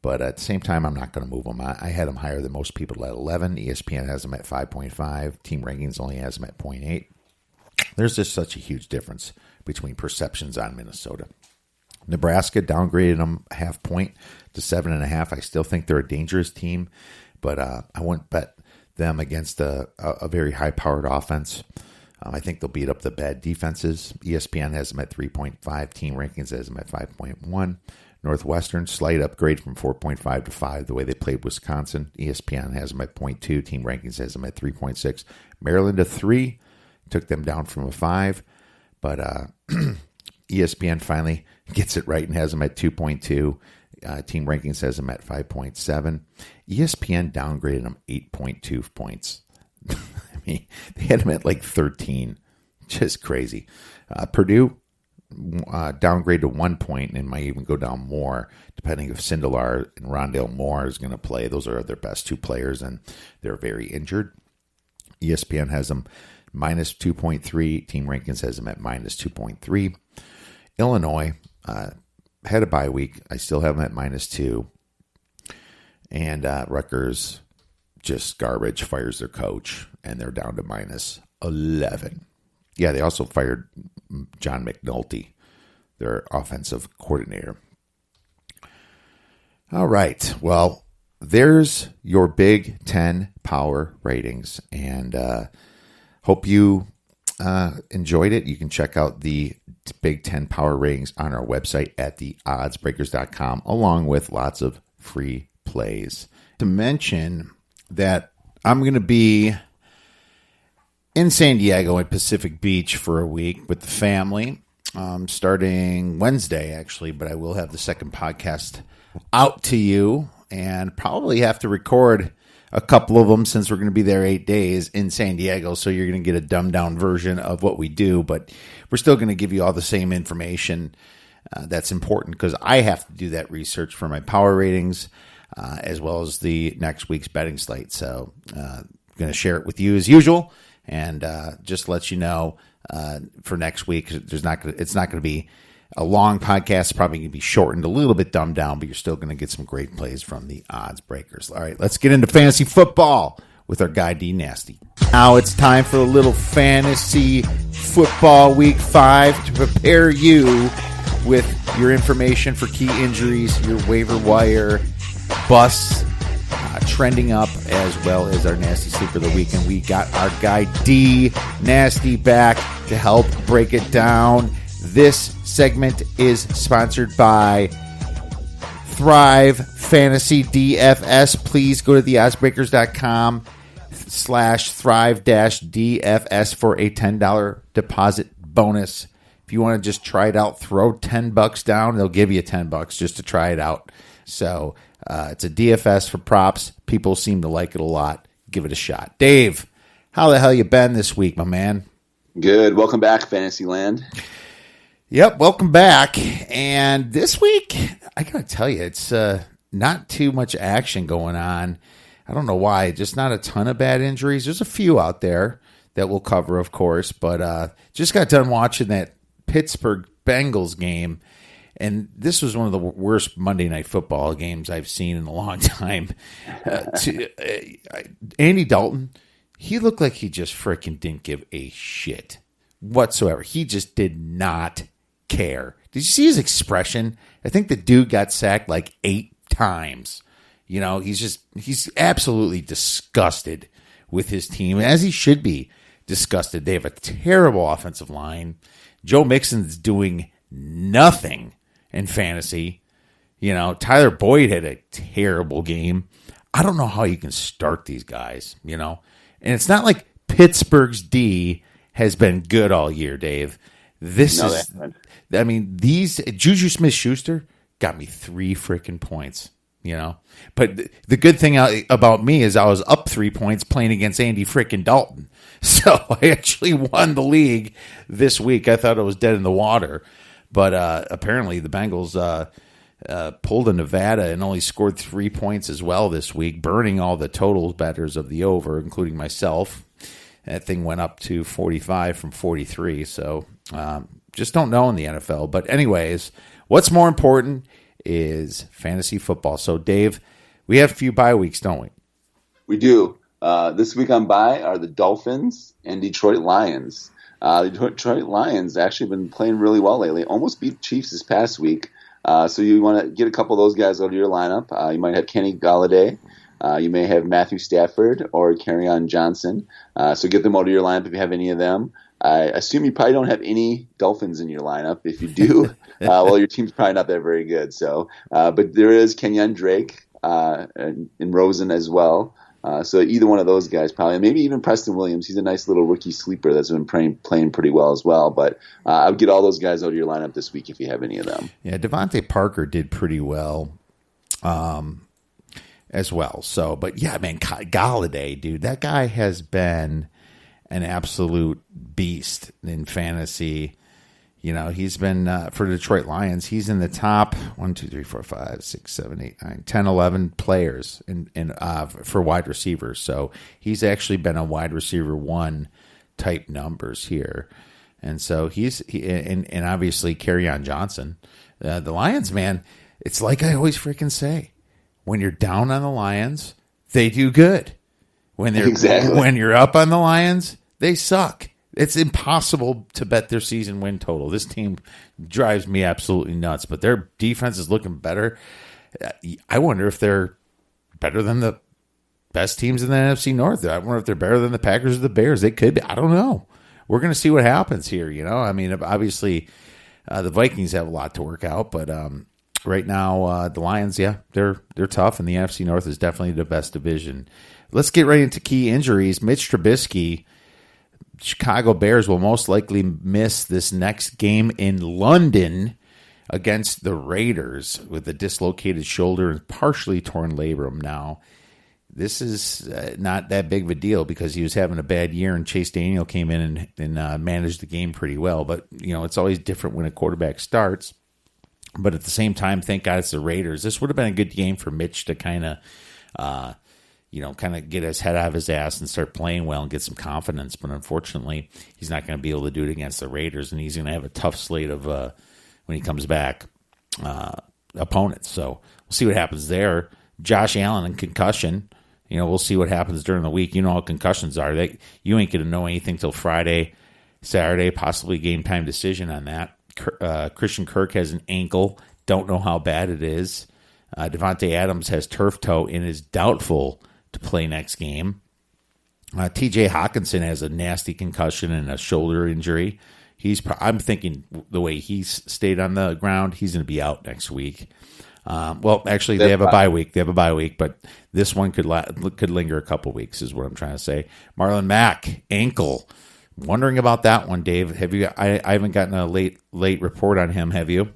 But at the same time, I'm not going to move them. I had them higher than most people at 11. ESPN has them at 5.5. Team Rankings only has them at 0.8. There's just such a huge difference between perceptions on Minnesota. Nebraska downgraded them a half point to 7.5. I still think they're a dangerous team, but I wouldn't bet them against a very high-powered offense. I think they'll beat up the bad defenses. ESPN has them at 3.5. Team Rankings has them at 5.1. Northwestern, slight upgrade from 4.5 to 5, the way they played Wisconsin. ESPN has them at 0.2. Team Rankings has them at 3.6. Maryland a 3, took them down from a 5. But ESPN finally gets it right and has them at 2.2. Team Rankings has them at 5.7. ESPN downgraded them 8.2 points. I mean, they had them at like 13. Just crazy. Purdue, downgrade to 1 point and might even go down more depending if Sindelar and Rondale Moore is going to play. Those are their best 2 players, and they're very injured. ESPN has them minus 2.3. Team Rankings has them at minus 2.3. Illinois had a bye week. I still have them at minus 2. And Rutgers, just garbage, fires their coach, and they're down to minus 11. Yeah, they also fired John McNulty, their offensive coordinator. All right. Well, there's your Big Ten power ratings, and hope you enjoyed it. You can check out the Big Ten power ratings on our website at theoddsbreakers.com, along with lots of free plays. To mention that I'm going to be in San Diego at Pacific Beach for a week with the family, starting Wednesday, actually, but I will have the second podcast out to you and probably have to record a couple of them since we're going to be there 8 days in San Diego, so you're going to get a dumbed-down version of what we do, but we're still going to give you all the same information that's important because I have to do that research for my power ratings as well as the next week's betting slate, so I'm going to share it with you as usual. And just to let you know, for next week, it's not going to be a long podcast. It's probably going to be shortened, a little bit dumbed down, but you're still going to get some great plays from the odds breakers. All right, let's get into fantasy football with our guy D Nasty. Now it's time for a little fantasy football week 5 to prepare you with your information for key injuries, your waiver wire busts, trending up, as well as our Nasty Sleeper of the Week. And we got our guy D Nasty back to help break it down. This segment is sponsored by Thrive Fantasy DFS. Please go to theoddsbreakers.com/Thrive-DFS for a $10 deposit bonus. If you want to just try it out, throw $10 down. They'll give you $10 just to try it out. So it's a DFS for props. People seem to like it a lot. Give it a shot. Dave, how the hell you been this week, my man?
Good. Welcome back, Fantasyland.
Yep, welcome back. And this week, I got to tell you, it's not too much action going on. I don't know why. Just not a ton of bad injuries. There's a few out there that we'll cover, of course. But just got done watching that Pittsburgh Bengals game. And this was one of the worst Monday Night Football games I've seen in a long time. Andy Dalton, he looked like he just freaking didn't give a shit whatsoever. He just did not care. Did you see his expression? I think the dude got sacked like 8 times. You know, he's absolutely disgusted with his team, as he should be disgusted. They have a terrible offensive line. Joe Mixon's doing nothing in fantasy. Tyler Boyd had a terrible game. I don't know how you can start these guys, And it's not like Pittsburgh's D has been good all year, Dave. These Juju Smith-Schuster got me 3 freaking points, But the good thing about me is I was up 3 points playing against Andy freaking Dalton. So I actually won the league this week. I thought it was dead in the water. But apparently the Bengals pulled a Nevada and only scored 3 points as well this week, burning all the total bettors of the over, including myself. That thing went up to 45 from 43. So just don't know in the NFL. But anyways, what's more important is fantasy football. So, Dave, we have a few bye weeks, don't we?
We do. This week on bye are the Dolphins and Detroit Lions. The Detroit Lions actually been playing really well lately. Almost beat the Chiefs this past week. So you want to get a couple of those guys out of your lineup. You might have Kenny Galladay. You may have Matthew Stafford or Kerryon Johnson. So get them out of your lineup if you have any of them. I assume you probably don't have any Dolphins in your lineup. If you do, well, your team's probably not that very good. So, but there is Kenyon Drake and Rosen as well. So either one of those guys probably, maybe even Preston Williams. He's a nice little rookie sleeper that's been playing pretty well as well. But I would get all those guys out of your lineup this week if you have any of them.
Yeah, Devontae Parker did pretty well as well. So, but yeah, man, Galladay, dude, that guy has been an absolute beast in fantasy. He's been, for the Detroit Lions, he's in the top 1, 2, 3, 4, 5, 6, 7, 8, 9, 10, 11 players for wide receivers. So he's actually been a wide receiver 1 type numbers here. And so and obviously Kerryon Johnson. The Lions, man, it's like I always freaking say, when you're down on the Lions, they do good. When you're up on the Lions, they suck. It's impossible to bet their season win total. This team drives me absolutely nuts, but their defense is looking better. I wonder if they're better than the best teams in the NFC North. I wonder if they're better than the Packers or the Bears. They could be. I don't know. We're going to see what happens here. I mean, obviously the Vikings have a lot to work out, but right now the Lions, yeah, they're tough, and the NFC North is definitely the best division. Let's get right into key injuries. Mitch Trubisky, Chicago Bears will most likely miss this next game in London against the Raiders with a dislocated shoulder and partially torn labrum. Now, this is not that big of a deal because he was having a bad year and Chase Daniel came in and managed the game pretty well. But, it's always different when a quarterback starts. But at the same time, thank God it's the Raiders. This would have been a good game for Mitch to kind of get his head out of his ass and start playing well and get some confidence. But unfortunately, he's not going to be able to do it against the Raiders, and he's going to have a tough slate of, when he comes back, opponents. So we'll see what happens there. Josh Allen and concussion. We'll see what happens during the week. You know how concussions are. You ain't going to know anything till Friday, Saturday, possibly game time decision on that. Christian Kirk has an ankle. Don't know how bad it is. Devontae Adams has turf toe and is doubtful to play next game. TJ Hawkinson has a nasty concussion and a shoulder injury. I'm thinking the way he's stayed on the ground, he's going to be out next week. Well, actually, they have a bye week. But this one could linger a couple weeks, is what I'm trying to say. Marlon Mack, ankle. Wondering about that one, Dave. Have you? I haven't gotten a late report on him. Have you?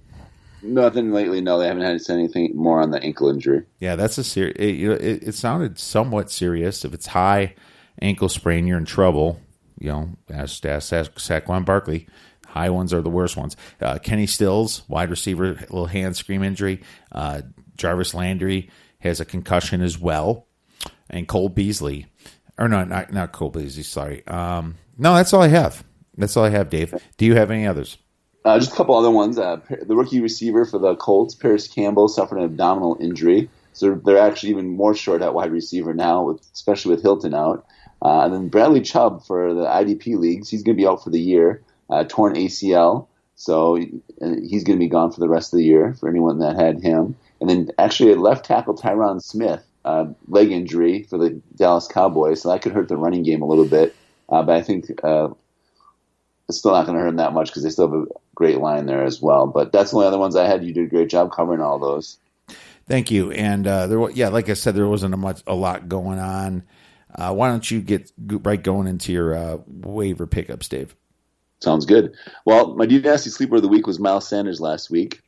Nothing lately. No, they haven't had to say anything more on the ankle injury.
Yeah, that's a serious. It sounded somewhat serious. If it's high ankle sprain, you're in trouble. Ask Saquon Barkley. High ones are the worst ones. Kenny Stills, wide receiver, little hand scream injury. Jarvis Landry has a concussion as well, and Cole Beasley, or no, not Cole Beasley. Sorry. No, that's all I have. That's all I have, Dave. Do you have any others?
Just a couple other ones. The rookie receiver for the Colts, Paris Campbell, suffered an abdominal injury. So they're actually even more short at wide receiver now, especially with Hilton out. And then Bradley Chubb for the IDP leagues, he's going to be out for the year, torn ACL. So he's going to be gone for the rest of the year for anyone that had him. And then actually left tackle Tyron Smith, leg injury for the Dallas Cowboys. So that could hurt the running game a little bit. But I think it's still not going to hurt them that much because they still have a great line there as well. But that's the only other ones I had. You did a great job covering all those.
Thank you. And like I said, there wasn't a lot going on. Why don't you get right going into your waiver pickups, Dave?
Sounds good. Well, my dynasty sleeper of the week was Miles Sanders last week.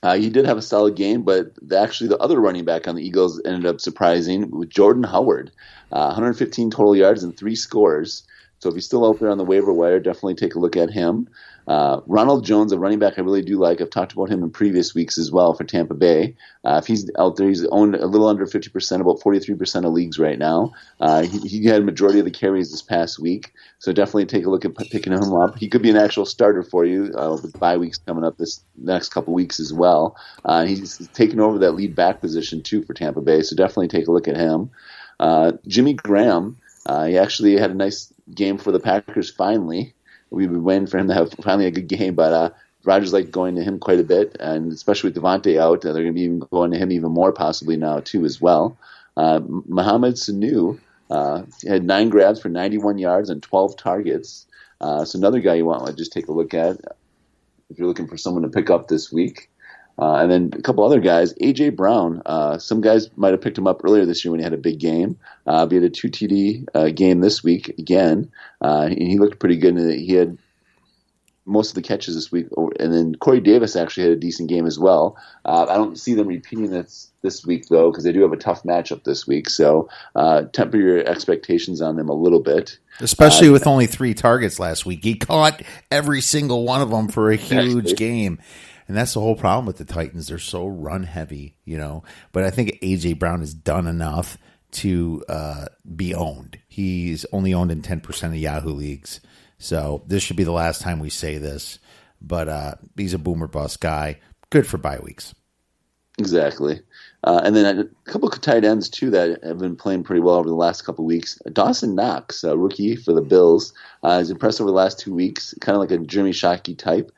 He did have a solid game, but the other running back on the Eagles ended up surprising with Jordan Howard. 115 total yards and 3 scores. So if he's still out there on the waiver wire, definitely take a look at him. Ronald Jones, a running back I really do like. I've talked about him in previous weeks as well for Tampa Bay. If he's out there, he's owned a little under 50%, about 43% of leagues right now. He had a majority of the carries this past week, so definitely take a look at picking him up. He could be an actual starter for you with bye weeks coming up this next couple weeks as well. He's taken over that lead back position too for Tampa Bay, so definitely take a look at him. Jimmy Graham, he actually had a nice game for the Packers finally. We've been waiting for him to have finally a good game, but Rodgers liked going to him quite a bit, and especially with Devontae out, they're going to be even going to him even more possibly now too as well. Mohamed Sanu had 9 grabs for 91 yards and 12 targets. So another guy you want to just take a look at if you're looking for someone to pick up this week. And then a couple other guys, A.J. Brown. Some guys might have picked him up earlier this year when he had a big game. He had a 2 TD game this week again. He looked pretty good. He had most of the catches this week. And then Corey Davis actually had a decent game as well. I don't see them repeating this week, though, because they do have a tough matchup this week. So temper your expectations on them a little bit.
Especially with only 3 targets last week. He caught every single one of them for a huge game. And that's the whole problem with the Titans. They're so run heavy, But I think A.J. Brown has done enough to be owned. He's only owned in 10% of Yahoo leagues. So this should be the last time we say this. But he's a boomer bust guy. Good for bye weeks.
Exactly. And then a couple of tight ends, too, that have been playing pretty well over the last couple of weeks. Dawson Knox, a rookie for the Bills, is impressed over the last 2 weeks, kind of like a Jeremy Shockey type.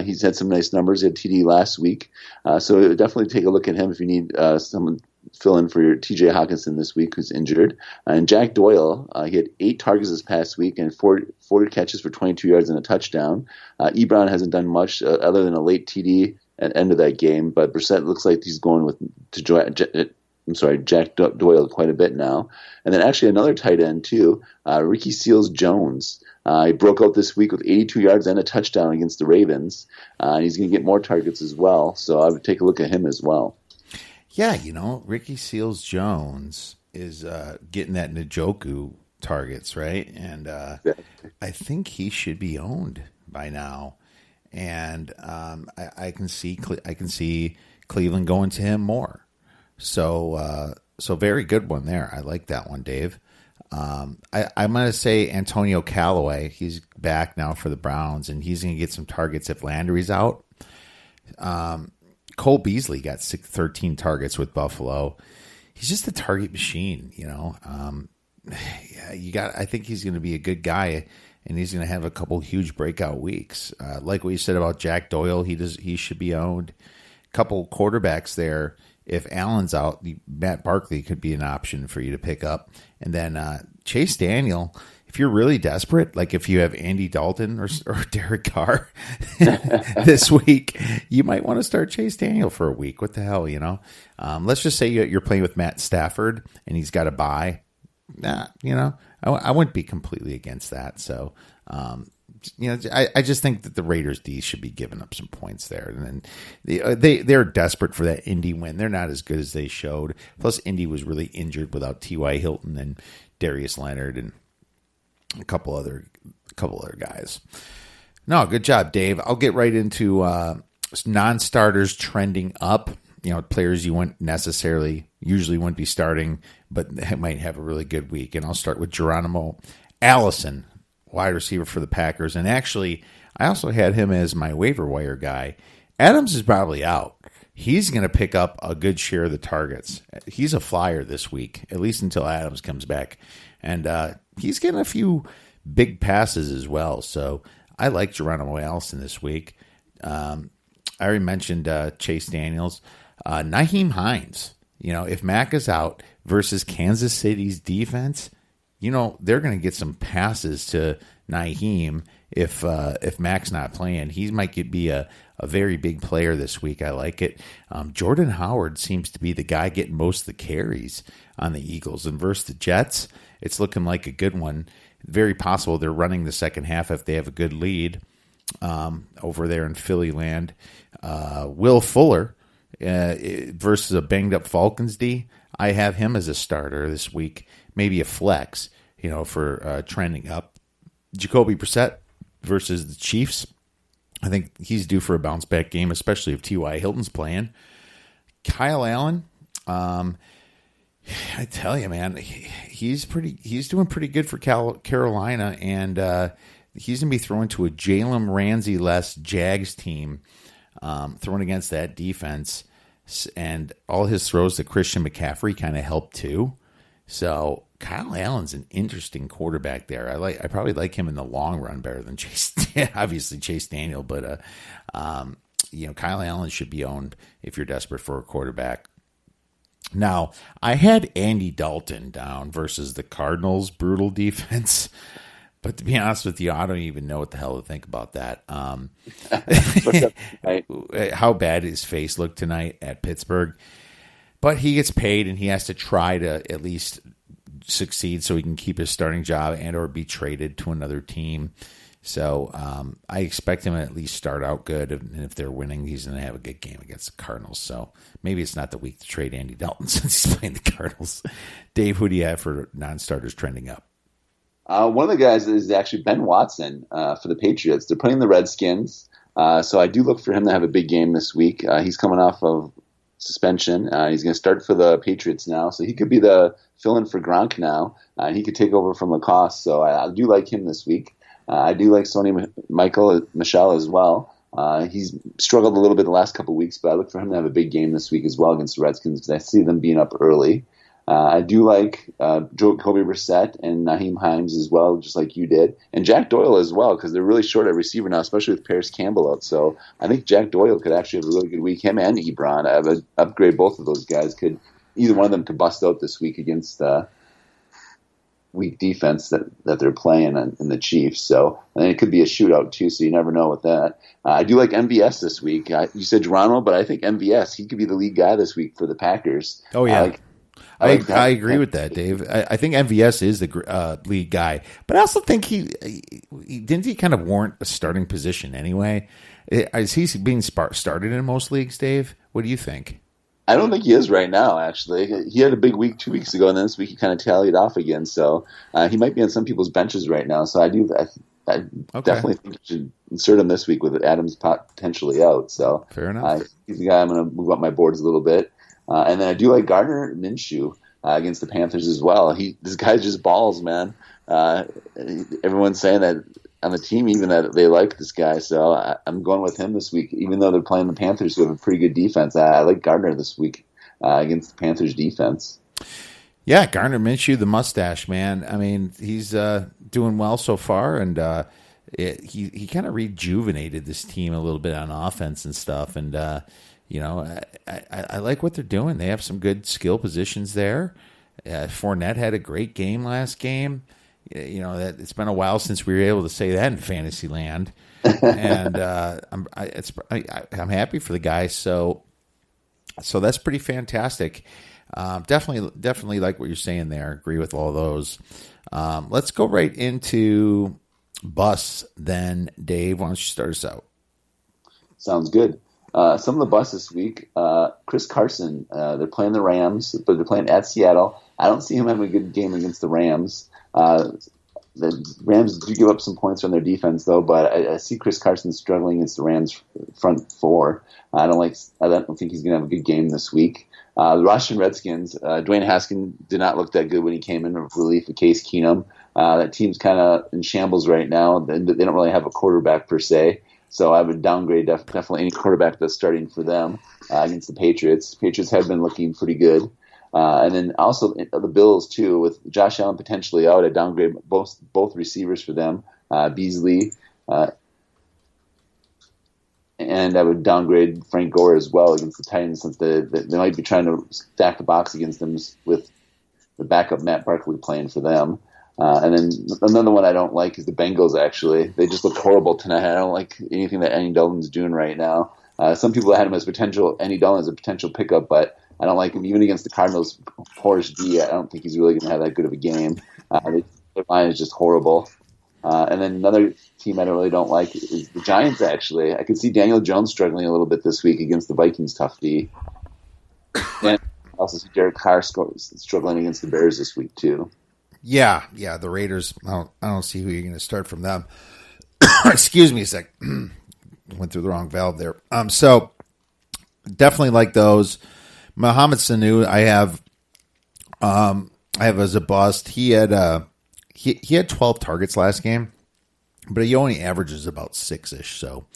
He's had some nice numbers. He had TD last week. So definitely take a look at him if you need someone fill in for your TJ Hawkinson this week who's injured. And Jack Doyle, he had 8 targets this past week and 40 catches for 22 yards and a touchdown. Ebron hasn't done much other than a late TD at the end of that game, but Brissett looks like he's going Jack Doyle quite a bit now. And then actually another tight end too, Ricky Seals-Jones. He broke out this week with 82 yards and a touchdown against the Ravens. And he's going to get more targets as well, so I would take a look at him as well.
Yeah, Ricky Seals-Jones is getting that Njoku targets, right? And I think he should be owned by now. And I can see Cleveland going to him more. So very good one there. I like that one, Dave. I'm going to say Antonio Callaway. He's back now for the Browns, and he's going to get some targets if Landry's out. Cole Beasley got 13 targets with Buffalo. He's just a target machine, I think he's going to be a good guy. And he's going to have a couple huge breakout weeks. Like what you said about Jack Doyle, he should be owned. A couple quarterbacks there. If Allen's out, Matt Barkley could be an option for you to pick up. And then Chase Daniel, if you're really desperate, like if you have Andy Dalton or Derek Carr this week, you might want to start Chase Daniel for a week. What the hell, Let's just say you're playing with Matt Stafford and he's got a bye. I wouldn't be completely against that. So, I just think that the Raiders D should be giving up some points there. And then they're desperate for that Indy win. They're not as good as they showed. Plus, Indy was really injured without T.Y. Hilton and Darius Leonard and a couple other guys. No, good job, Dave. I'll get right into non-starters trending up. Players you usually wouldn't be starting, but might have a really good week. And I'll start with Geronimo Allison, wide receiver for the Packers. And actually, I also had him as my waiver wire guy. Adams is probably out. He's going to pick up a good share of the targets. He's a flyer this week, at least until Adams comes back. And he's getting a few big passes as well. So I like Geronimo Allison this week. I already mentioned Chase Daniels. Nyheim Hines, if Mack is out versus Kansas City's defense, they're going to get some passes to Naheem if Mac's not playing. He might be a very big player this week. I like it. Jordan Howard seems to be the guy getting most of the carries on the Eagles. And versus the Jets, it's looking like a good one. Very possible they're running the second half if they have a good lead over there in Philly land. Will Fuller versus a banged-up Falcons D. I have him as a starter this week, maybe a flex, for trending up. Jacoby Brissett versus the Chiefs. I think he's due for a bounce-back game, especially if T.Y. Hilton's playing. Kyle Allen, I tell you, man, he's doing pretty good for Carolina, and he's going to be throwing to a Jalen Ramsey-less Jags team, throwing against that defense, and all his throws to Christian McCaffrey kind of help too. So Kyle Allen's an interesting quarterback there. I probably like him in the long run better than obviously Chase Daniel, but Kyle Allen should be owned if you're desperate for a quarterback. Now, I had Andy Dalton down versus the Cardinals' brutal defense, but to be honest with you, I don't even know what the hell to think about that. How bad his face looked tonight at Pittsburgh. But he gets paid, and he has to try to at least succeed so he can keep his starting job and or be traded to another team. So I expect him to at least start out good, and if they're winning, he's going to have a good game against the Cardinals. So maybe it's not the week to trade Andy Dalton since he's playing the Cardinals. Dave, who do you have for non-starters trending up?
One of the guys is actually Ben Watson for the Patriots. They're playing the Redskins, so I do look for him to have a big game this week. He's coming off of suspension. He's going to start for the Patriots now, so he could be the fill-in for Gronk now. He could take over from Lacoste, so I do like him this week. I do like Sony Michel as well. He's struggled a little bit the last couple of weeks, but I look for him to have a big game this week as well against the Redskins because I see them being up early. I do like Jacoby Brissett and Naheem Hines as well, just like you did, and Jack Doyle as well because they're really short at receiver now, especially with Paris Campbell out. So I think Jack Doyle could actually have a really good week. Him and Ebron, I would upgrade both of those guys. Either one of them could bust out this week against weak defense that they're playing in the Chiefs. So I think it could be a shootout too, so you never know with that. I do like MVS this week. You said Geronimo, but I think MVS, he could be the lead guy this week for the Packers.
Oh, yeah. I agree with that, Dave. I think MVS is the lead guy, but I also think he kind of warrant a starting position anyway. Is he being started in most leagues, Dave? What do you think?
I don't think he is right now, actually. He had a big week 2 weeks ago, and then this week he kind of tallied off again. So he might be on some people's benches right now. So I definitely think you should insert him this week with Adams potentially out. So
fair enough.
He's the guy I'm going to move up my boards a little bit. And then I do like Gardner Minshew against the Panthers as well. This guy just balls, man. Everyone's saying that on the team, even that they like this guy. So I'm going with him this week, even though they're playing the Panthers, who have a pretty good defense. I like Gardner this week against the Panthers defense.
Yeah, Gardner Minshew, the mustache, man. I mean, he's doing well so far, and he kind of rejuvenated this team a little bit on offense and stuff. And I like what they're doing. They have some good skill positions there. Fournette had a great game last game. That it's been a while since we were able to say that in fantasy land, and I'm happy for the guy. So that's pretty fantastic. Definitely like what you're saying there. Agree with all those. Let's go right into bus then, Dave. Why don't you start us out?
Sounds good. Some of the busts this week, Chris Carson, they're playing the Rams, but they're playing at Seattle. I don't see him having a good game against the Rams. The Rams do give up some points on their defense, though, but I see Chris Carson struggling against the Rams front four. I don't think he's going to have a good game this week. The Washington Redskins, Dwayne Haskins did not look that good when he came in with relief of Case Keenum. That team's kind of in shambles right now. They don't really have a quarterback per se. So I would downgrade definitely any quarterback that's starting for them against the Patriots. Patriots have been looking pretty good. And then also the Bills, too, with Josh Allen potentially out, I downgrade both receivers for them, Beasley, and I would downgrade Frank Gore as well against the Titans since they might be trying to stack the box against them with the backup Matt Barkley playing for them. And then another one I don't like is the Bengals, actually. They just look horrible tonight. I don't like anything that Andy Dalton's doing right now. Some people had him as Andy Dalton as a potential pickup, but I don't like him. Even against the Cardinals' porous D, I don't think he's really going to have that good of a game. Their line is just horrible. And then another team I don't like is the Giants, actually. I could see Daniel Jones struggling a little bit this week against the Vikings' tough D. And I also see Derek Carr struggling against the Bears this week, too.
Yeah, the Raiders. I don't see who you're going to start from them. Excuse me a sec. Went through the wrong valve there. So definitely like those. Mohamed Sanu, I have as a bust. He had 12 targets last game, but he only averages about 6-ish. So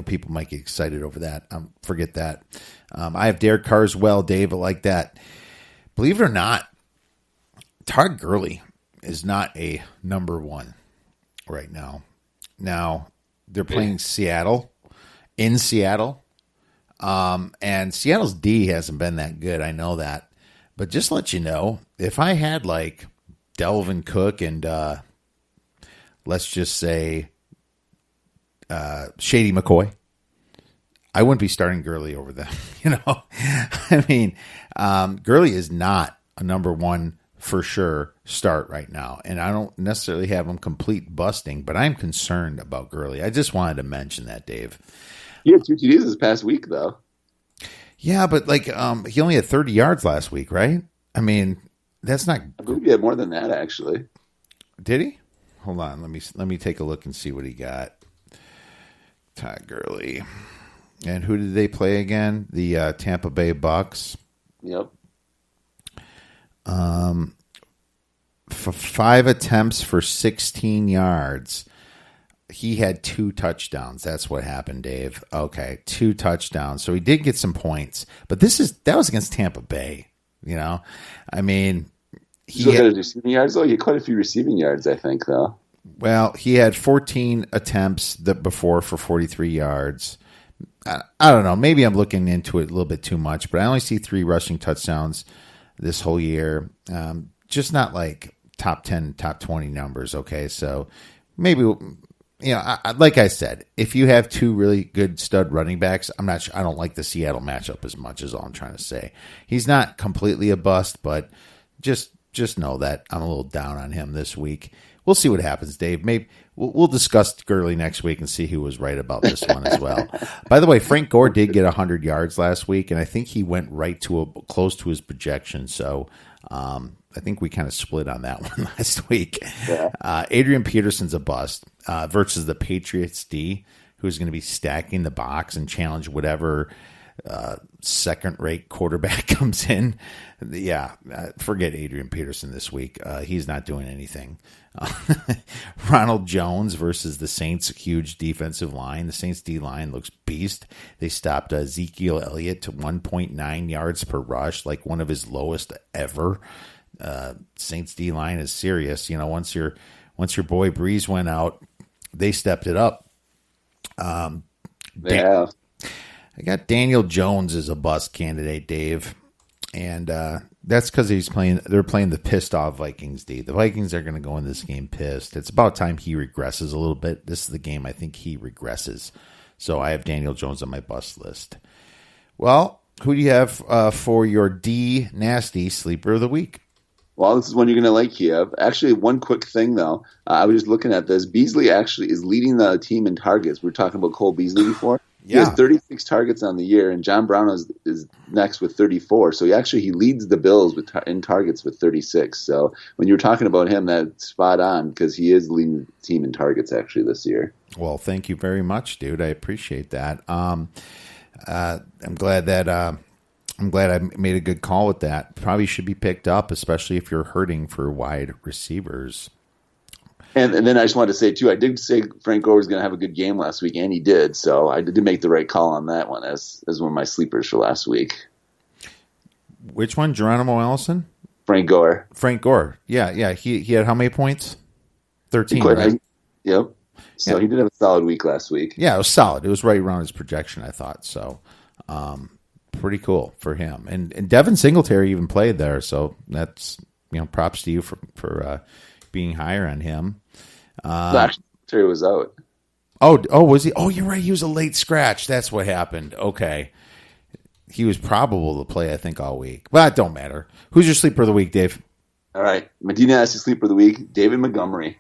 people might get excited over that. Forget that. I have Derek Carr as well, Dave. I like that. Believe it or not, Todd Gurley is not a number one right now. Now, they're playing Seattle, in Seattle, and Seattle's D hasn't been that good. I know that. But just to let you know, if I had like Delvin Cook and let's just say Shady McCoy, I wouldn't be starting Gurley over them. I mean, Gurley is not a number one for sure start right now. And I don't necessarily have him complete busting, but I'm concerned about Gurley. I just wanted to mention that, Dave.
He had 2 TDs this past week, though.
Yeah, but he only had 30 yards last week, right? I mean, that's not.
I believe he had more than that, actually.
Did he? Hold on, let me take a look and see what he got. Todd Gurley. And who did they play again? The Tampa Bay Bucks.
Yep.
For 5 attempts for 16 yards. He had 2 touchdowns. That's what happened, Dave. Okay, 2 touchdowns. So he did get some points, but that was against Tampa Bay. I mean,
he had receiving yards though. He had quite a few receiving yards, I think, though.
Well, he had 14 attempts before for 43 yards. I don't know. Maybe I'm looking into it a little bit too much, but I only see 3 rushing touchdowns this whole year. Just not like top 10, top 20 numbers. Okay, so maybe. Like I said, if you have 2 really good stud running backs, I'm not sure. I don't like the Seattle matchup as much as all I'm trying to say. He's not completely a bust, but just know that I'm a little down on him this week. We'll see what happens, Dave. Maybe we'll discuss Gurley next week and see who was right about this one as well. By the way, Frank Gore did get 100 yards last week, and I think he went right to close to his projection. So I think we kind of split on that one last week. Yeah. Adrian Peterson's a bust versus the Patriots D, who's going to be stacking the box and challenge whatever second-rate quarterback comes in. Yeah, forget Adrian Peterson this week. He's not doing anything. Ronald Jones versus the Saints' huge defensive line. The Saints' D-line looks beast. They stopped Ezekiel Elliott to 1.9 yards per rush, like one of his lowest ever. Saints D-line is serious. Once your boy Breeze went out, they stepped it up.
They have.
I got Daniel Jones as a bust candidate, Dave, and that's because they're playing the pissed off Vikings D. The Vikings are going to go in this game pissed. It's about time he regresses a little bit. This is the game I think he regresses. So I have Daniel Jones on my bust list. Well, who do you have for your D nasty sleeper of the week?
Well, this is one you're going to like, Kiev. Actually, one quick thing, though. I was just looking at this. Beasley actually is leading the team in targets. We were talking about Cole Beasley before.
Yeah.
He has 36 targets on the year, and John Brown is next with 34. So he leads the Bills in targets with 36. So when you were talking about him, that's spot on because he is leading the team in targets actually this year.
Well, thank you very much, dude. I appreciate that. I'm glad I made a good call with that. Probably should be picked up, especially if you're hurting for wide receivers.
And then I just wanted to say, too, I did say Frank Gore was going to have a good game last week, and he did. So I did make the right call on that one as one of my sleepers for last week.
Which one? Geronimo Allison?
Frank Gore.
Frank Gore. Yeah. He had how many points? 13, right?
Yep. So he did have a solid week last week.
Yeah, it was solid. It was right around his projection, I thought. So pretty cool for him. And Devin Singletary even played there, so that's props to you for being higher on him.
Actually, Terry was out.
Oh, was he? Oh, you're right. He was a late scratch. That's what happened. Okay. He was probable to play, I think, all week. But it don't matter. Who's your sleeper of the week, Dave?
All right. Medina has his sleeper of the week, David Montgomery.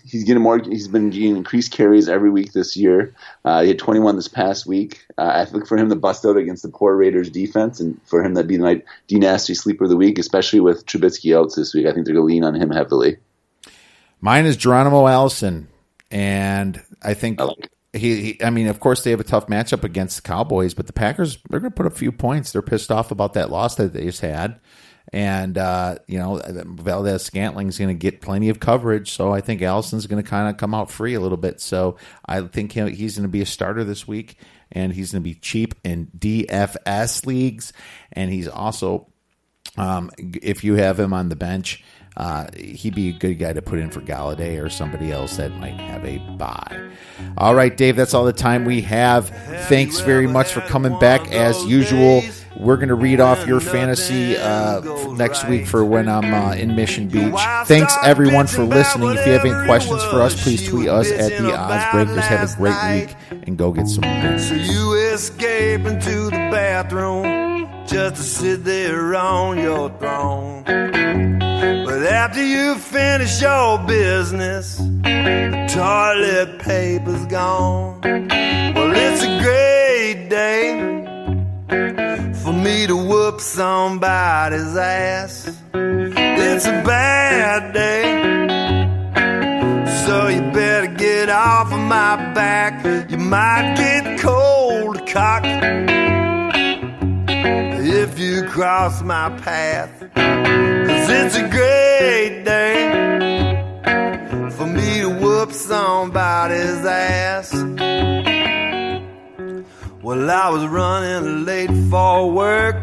He's been getting increased carries every week this year. He had 21 this past week. I think for him to bust out against the poor Raiders defense and for him to be my D-Nasty sleeper of the week, especially with Trubisky out this week, I think they're going to lean on him heavily.
Mine is Geronimo Allison. And I think of course they have a tough matchup against the Cowboys, but the Packers, they're going to put a few points. They're pissed off about that loss that they just had. And, Valdez-Scantling's going to get plenty of coverage. So I think Allison's going to kind of come out free a little bit. So I think he's going to be a starter this week, and he's going to be cheap in DFS leagues. And he's also, if you have him on the bench, he'd be a good guy to put in for Galladay or somebody else that might have a bye. All right, Dave, that's all the time we have. Thanks very much for coming back as usual. We're going to read off your fantasy next week for when I'm in Mission Beach. Thanks, everyone, for listening. If you have any questions for us, please tweet us at The Odds Breakers. Have a great week and go get some wins.
So you escape into the bathroom just to sit there on your throne. But after you finish your business, the toilet paper's gone. Well, it's a great day for me to whoop somebody's ass. It's a bad day, so you better get off of my back. You might get cold cocked if you cross my path. 'Cause it's a great day for me to whoop somebody's ass. Well, I was running late for work,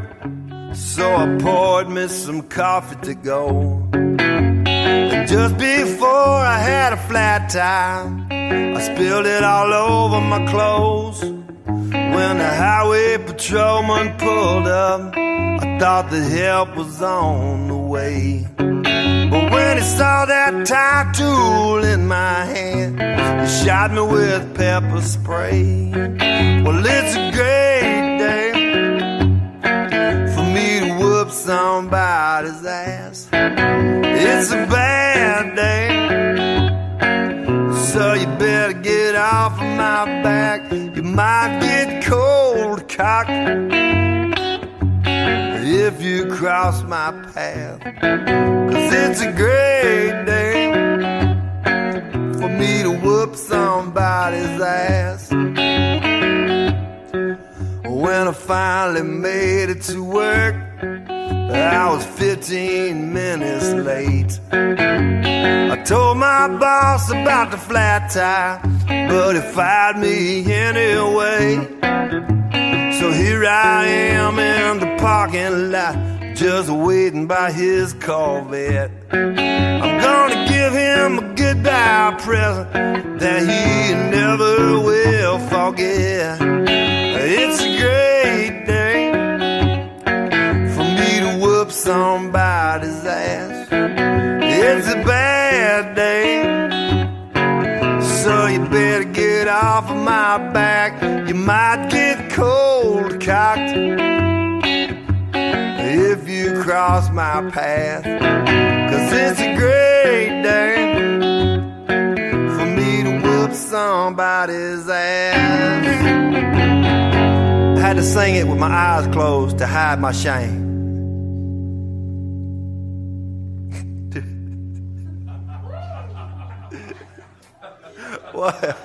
so I poured me some coffee to go. And just before I had a flat tire, I spilled it all over my clothes. When the highway patrolman pulled up, I thought the help was on the way. But when he saw that tire tool in my hand, he shot me with pepper spray. Well, it's a great day for me to whoop somebody's ass. It's a bad day, so you better get off of my back. You might get cold cocked if you cross my path. 'Cause it's a great day for me to whoop somebody's ass. When I finally made it to work, I was 15 minutes late. I told my boss about the flat tire, but he fired me anyway. So here I am in the parking lot, just waiting by his Corvette. I'm gonna give him a goodbye present that he never will forget. It's a great day for me to whoop somebody's ass. It's a bad day, so you better get off of my back. You might get cold cocked if you cross my path. 'Cause it's a great day for me to whoop somebody's ass. I had to sing it with my eyes closed to hide my shame. What?